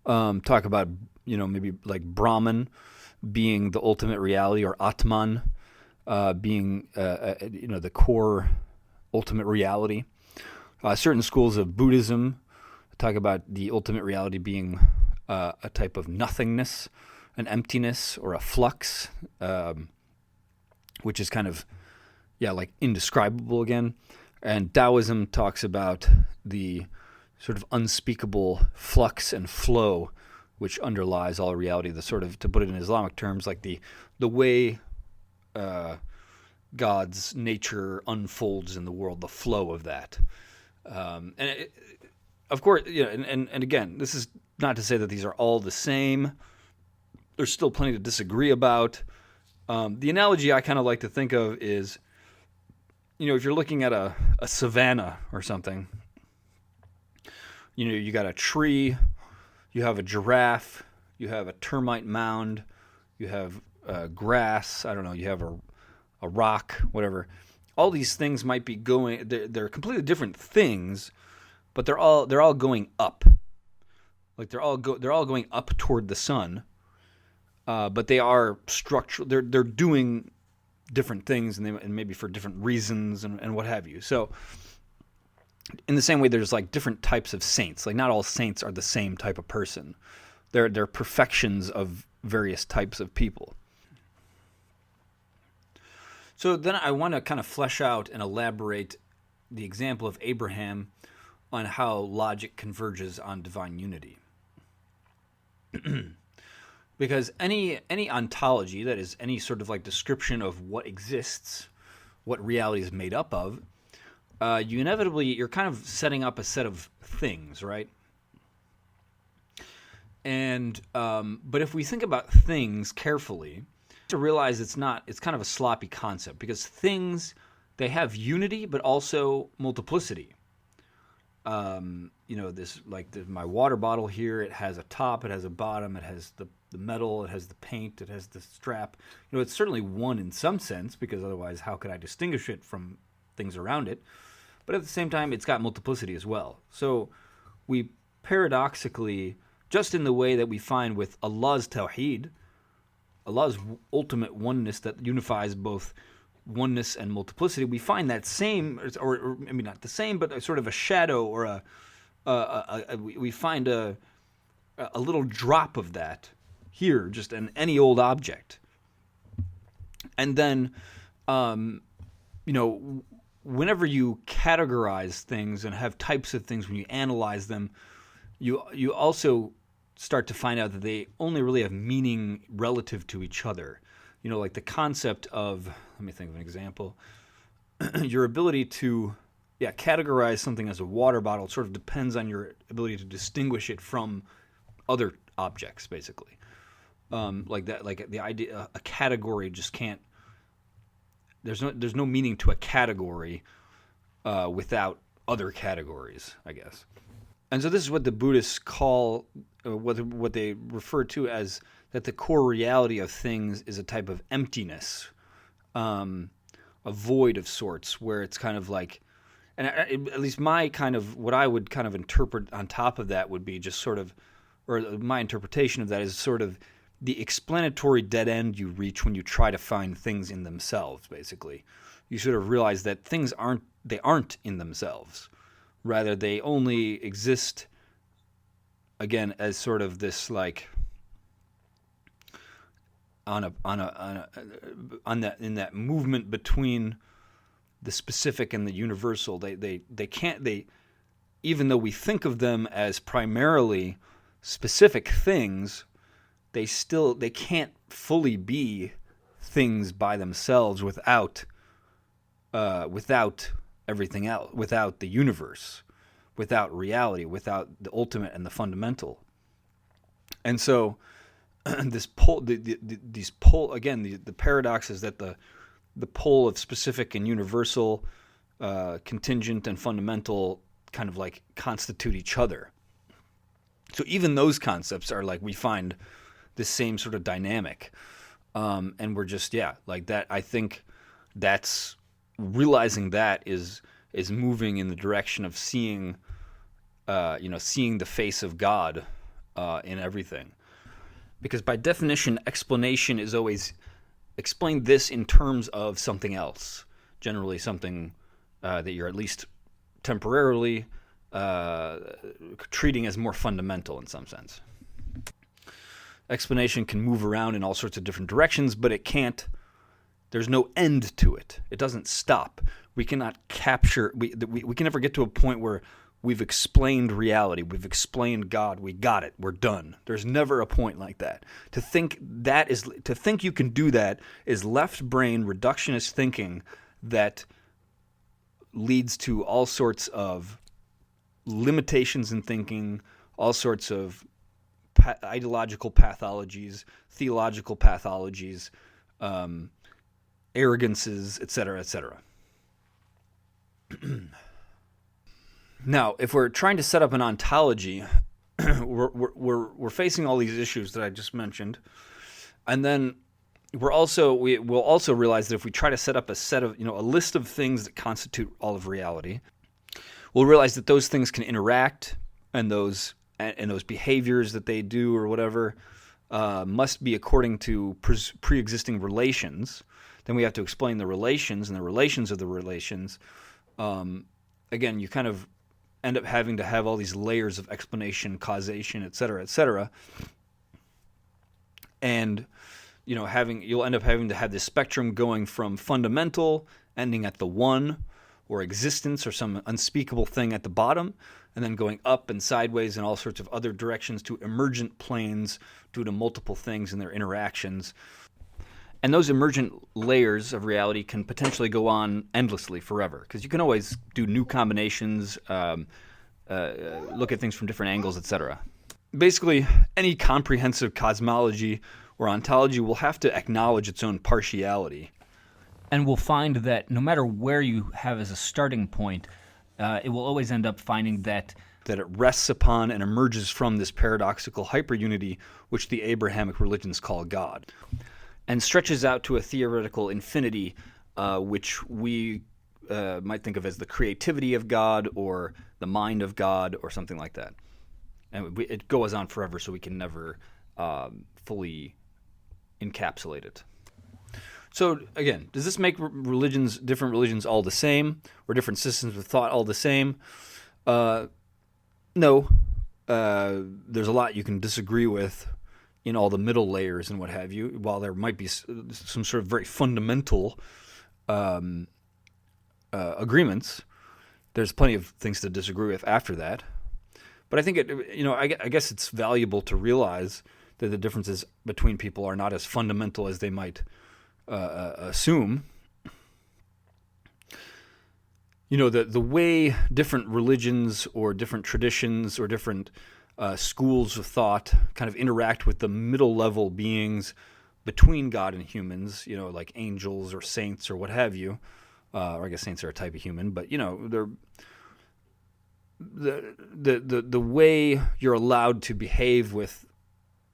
talk about, maybe like Brahman being the ultimate reality, or Atman being, the core ultimate reality. Certain schools of Buddhism talk about the ultimate reality being a type of nothingness, an emptiness, or a flux, which is kind of, like indescribable again. And Taoism talks about the sort of unspeakable flux and flow which underlies all reality, the sort of, to put it in Islamic terms, like the way God's nature unfolds in the world, the flow of that. Of course, and again, this is not to say that these are all the same. There's still plenty to disagree about. The analogy I kind of like to think of is, if you're looking at a savanna or something, you got a tree, you have a giraffe, you have a termite mound, you have grass, I don't know, you have a rock, whatever. All these things might be going, they're completely different things, but they're all going up. Like they're all going up toward the sun. But they are structural. They're doing different things, and maybe for different reasons and what have you. So, in the same way, there's like different types of saints. Like not all saints are the same type of person. They're perfections of various types of people. So then I want to kind of flesh out and elaborate the example of Abraham on how logic converges on divine unity. Because any ontology, that is any sort of like description of what exists, what reality is made up of, you're kind of setting up a set of things, right? And but if we think about things carefully, to realize it's kind of a sloppy concept, because things, they have unity but also multiplicity. This, like my water bottle here, it has a top, it has a bottom, it has the metal, it has the paint, it has the strap. It's certainly one in some sense, because otherwise how could I distinguish it from things around it? But at the same time, it's got multiplicity as well. So we paradoxically, just in the way that we find with Allah's Tawhid, Allah's ultimate oneness that unifies both oneness and multiplicity, we find that same, or maybe not the same, but sort of a shadow, or we find a little drop of that here, just in any old object. And then, whenever you categorize things and have types of things, when you analyze them, you also start to find out that they only really have meaning relative to each other. Like the concept of, let me think of an example. Your ability to, categorize something as a water bottle sort of depends on your ability to distinguish it from other objects, basically. Like that, like the idea, a category just can't. There's no meaning to a category without other categories, I guess. And so this is what the Buddhists call, what they refer to as, that the core reality of things is a type of emptiness, a void of sorts, where it's kind of like, and at least my kind of, what I would kind of interpret on top of that would be just sort of, or my interpretation of that is sort of the explanatory dead end you reach when you try to find things in themselves, basically. You sort of realize that things aren't in themselves. Rather, they only exist, again, as sort of this, like, in that movement between the specific and the universal. They even though we think of them as primarily specific things, they can't fully be things by themselves without everything else, without the universe, without reality, without the ultimate and the fundamental. And so this pole, these pole, again, the paradox is that the pole of specific and universal, contingent and fundamental kind of like constitute each other. So even those concepts are like, we find this same sort of dynamic. And we're just, like that. I think that's realizing that is moving in the direction of seeing the face of God in everything. Because by definition, explanation is always explain this in terms of something else, generally something that you're at least temporarily treating as more fundamental in some sense. Explanation can move around in all sorts of different directions, but it can't. There's no end to it. It doesn't stop. We cannot capture. We can never get to a point where we've explained reality. We've explained God. We got it. We're done. There's never a point like that. To think you can do that is left brain reductionist thinking that leads to all sorts of limitations in thinking, all sorts of ideological pathologies, theological pathologies, arrogances, etc., etc. Now, if we're trying to set up an ontology, we're facing all these issues that I just mentioned, and then we'll also realize that if we try to set up a list of things that constitute all of reality, we'll realize that those things can interact, and those behaviors that they do or whatever must be according to pre-existing relations. Then we have to explain the relations and the relations of the relations. Again, you kind of end up having to have all these layers of explanation, causation, et cetera, and you'll end up having to have this spectrum going from fundamental, ending at the one, or existence, or some unspeakable thing at the bottom, and then going up and sideways in all sorts of other directions to emergent planes due to multiple things and their interactions. And those emergent layers of reality can potentially go on endlessly forever, because you can always do new combinations, look at things from different angles, etc. Basically, any comprehensive cosmology or ontology will have to acknowledge its own partiality. And we'll find that no matter where you have as a starting point, it will always end up finding that it rests upon and emerges from this paradoxical hyperunity, which the Abrahamic religions call God, and stretches out to a theoretical infinity, which we might think of as the creativity of God or the mind of God or something like that. And it goes on forever, so we can never fully encapsulate it. So again, does this make different religions all the same, or different systems of thought all the same? No. There's a lot you can disagree with in all the middle layers and what have you, while there might be some sort of very fundamental agreements. There's plenty of things to disagree with after that. But I think I guess it's valuable to realize that the differences between people are not as fundamental as they might assume. The way different religions or different traditions or different schools of thought kind of interact with the middle level beings between God and humans, like angels or saints or what have you, or I guess saints are a type of human, but they're the way you're allowed to behave with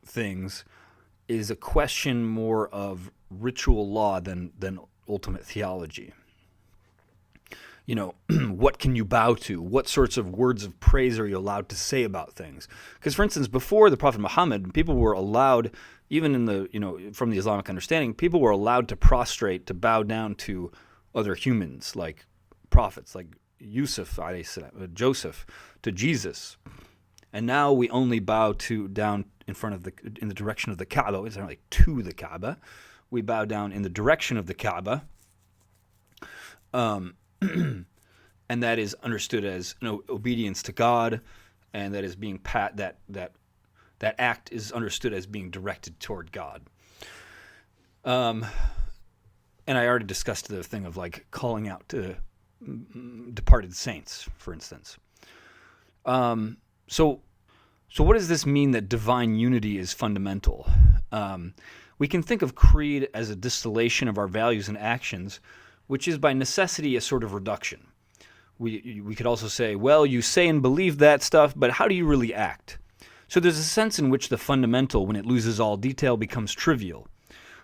things is a question more of ritual law than ultimate theology. What can you bow to? What sorts of words of praise are you allowed to say about things? Because, for instance, before the Prophet Muhammad, people were allowed, even in the, from the Islamic understanding, people were allowed to prostrate, to bow down to other humans, like prophets, like Yusuf, Joseph, to Jesus. And now we only bow down in the direction of the Kaaba. It's not like to the Kaaba. We bow down in the direction of the Kaaba. and that is understood as obedience to God, and that is being that act is understood as being directed toward God. And I already discussed the thing of like calling out to departed saints, for instance. So what does this mean that divine unity is fundamental? We can think of creed as a distillation of our values and actions, which is by necessity a sort of reduction. We could also say, well, you say and believe that stuff, but how do you really act? So there's a sense in which the fundamental, when it loses all detail, becomes trivial.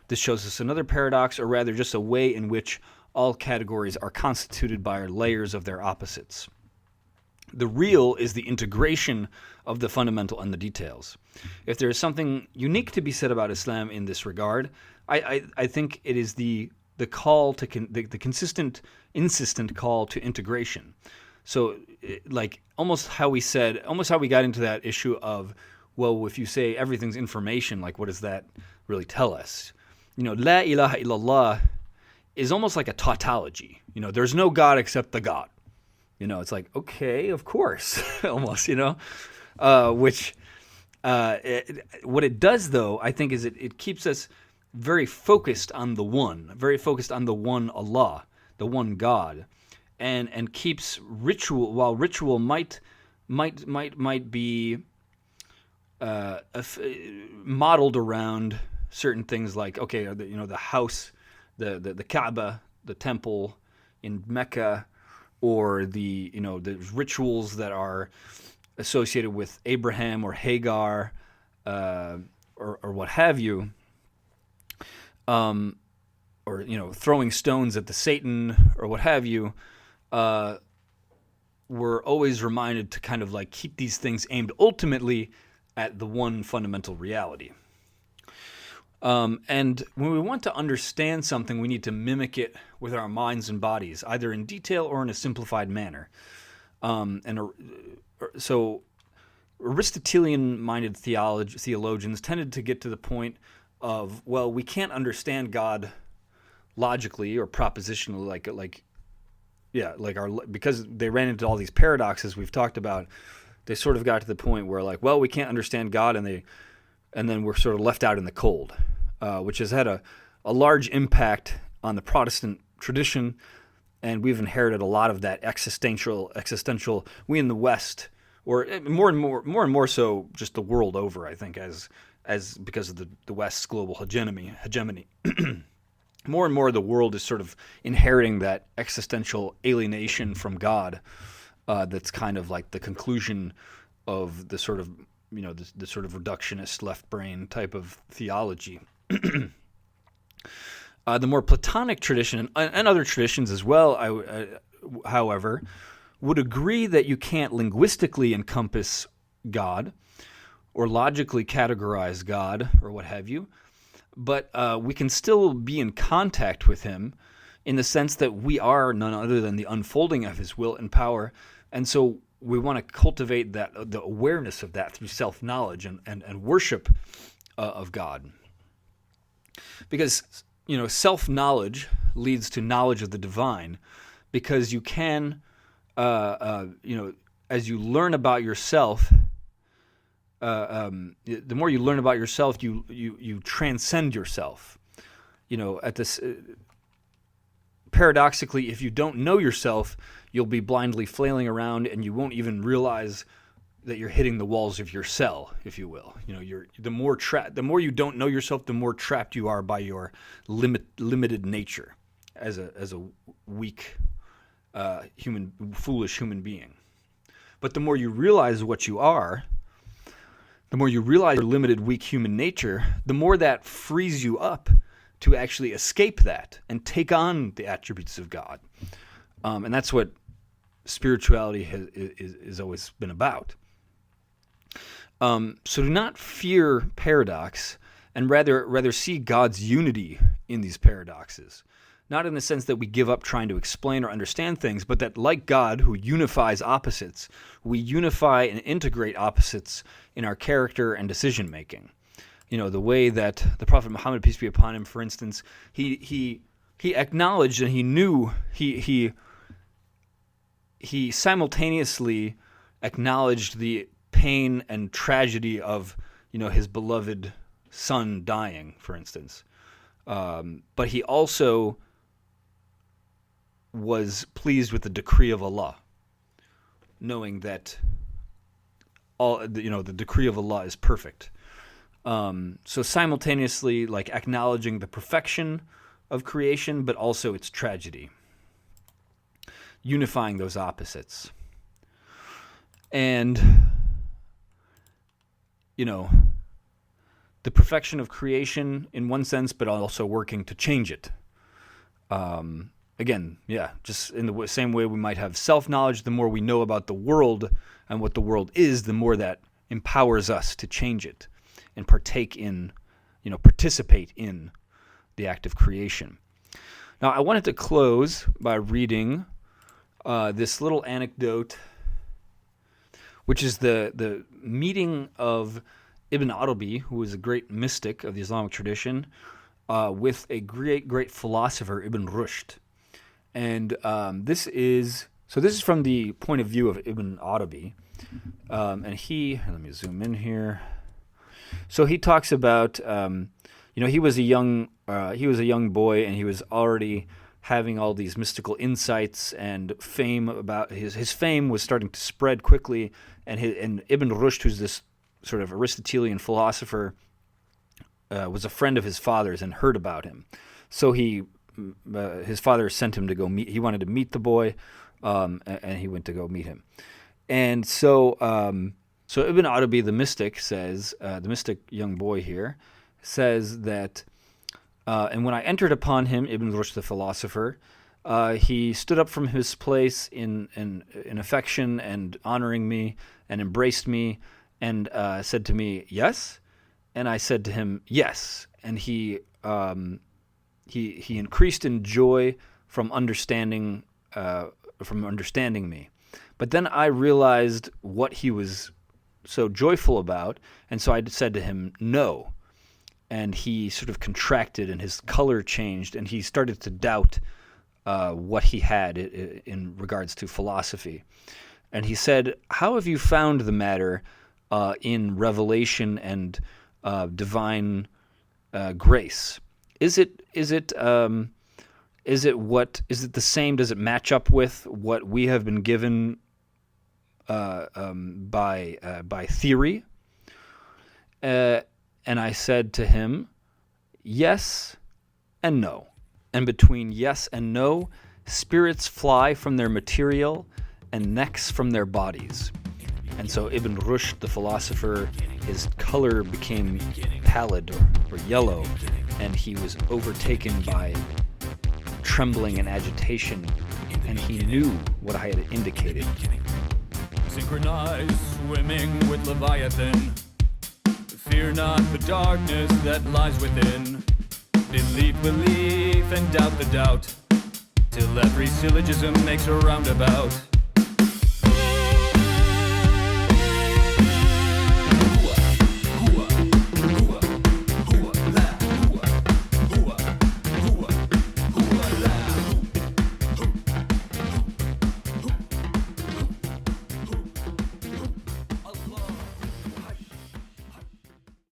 This shows us another paradox, or rather just a way in which all categories are constituted by layers of their opposites. The real is the integration of the fundamental and the details. If there is something unique to be said about Islam in this regard, I think it is the call to the consistent, insistent call to integration. So, like almost how we got into that issue of, well, if you say everything's information, like what does that really tell us? La ilaha illallah is almost like a tautology. There's no God except the God. It's like, okay, of course, almost, which what it does, though, I think, is it keeps us very focused on the one Allah, the one God, and keeps ritual, while ritual might be modeled around certain things like, okay, the house, the Kaaba, the temple in Mecca, or the rituals that are associated with Abraham or Hagar, or what have you, or throwing stones at the Satan or what have you. We're always reminded to kind of like keep these things aimed ultimately at the one fundamental reality. And when we want to understand something, we need to mimic it with our minds and bodies, either in detail or in a simplified manner. So Aristotelian-minded theologians tended to get to the point of, well, we can't understand God logically or propositionally, because they ran into all these paradoxes we've talked about. They sort of got to the point where, like, well, we can't understand God, and then we're sort of left out in the cold, which has had a large impact on the Protestant tradition, and we've inherited a lot of that existential. We in the West, or more and more so, just the world over, I think, as because of the West's global hegemony. More and more, the world is sort of inheriting that existential alienation from God. That's kind of like the conclusion of the sort of the sort of reductionist left brain type of theology. The more Platonic tradition and other traditions as well, however, would agree that you can't linguistically encompass God or logically categorize God or what have you, but we can still be in contact with him in the sense that we are none other than the unfolding of his will and power. And so we want to cultivate the awareness of that through self-knowledge and worship of God. Because, self-knowledge leads to knowledge of the divine, because you can, as you learn about yourself, the more you learn about yourself, you transcend yourself. At this, paradoxically, if you don't know yourself, you'll be blindly flailing around, and you won't even realize that you're hitting the walls of your cell, if you will. The more you don't know yourself, the more trapped you are by your limited nature as a weak, foolish human being. But the more you realize what you are, the more you realize your limited, weak human nature, the more that frees you up to actually escape that and take on the attributes of God. And that's what spirituality has always been about. So do not fear paradox, and rather see God's unity in these paradoxes. Not in the sense that we give up trying to explain or understand things, but that, like God, who unifies opposites, we unify and integrate opposites in our character and decision-making. The way that the Prophet Muhammad, peace be upon him, for instance, he acknowledged and he knew, he he simultaneously acknowledged the pain and tragedy of, his beloved son dying, for instance. But he also was pleased with the decree of Allah, knowing that the decree of Allah is perfect. So simultaneously, like, acknowledging the perfection of creation, but also its tragedy, unifying those opposites. And, the perfection of creation in one sense, but also working to change it. Again, just in the same way we might have self-knowledge, the more we know about the world and what the world is, the more that empowers us to change it and participate in the act of creation. Now, I wanted to close by reading this little anecdote, which is the meeting of Ibn Arabi, who was a great mystic of the Islamic tradition, with a great philosopher, Ibn Rushd. And this is from the point of view of Ibn Arabi. And let me zoom in here. So he talks about, he was a young boy, and he was already having all these mystical insights and fame about his fame was starting to spread quickly. And Ibn Rushd, who's this sort of Aristotelian philosopher, was a friend of his father's and heard about him. So his father sent him to go meet. He wanted to meet the boy, and he went to go meet him. And so Ibn Arabi, the mystic, says, the mystic young boy here, says that, and when I entered upon him, Ibn Rushd, the philosopher, he stood up from his place in affection and honoring me and embraced me and said to me, "Yes?" And I said to him, "Yes." And he increased in joy from understanding me. But then I realized what he was so joyful about, and so I said to him, "No." And he sort of contracted, and his color changed, and he started to doubt what he had in regards to philosophy. And he said, "How have you found the matter in revelation and divine grace? Is it the same? Does it match up with what we have been given by theory?" And I said to him, "Yes and no. And between yes and no, spirits fly from their material and necks from their bodies." And so Ibn Rushd, the philosopher, his color became pallid or yellow, and he was overtaken by trembling and agitation, and he knew what I had indicated. Synchronized, swimming with Leviathan. Fear not the darkness that lies within. Believe belief and doubt the doubt, till every syllogism makes a roundabout.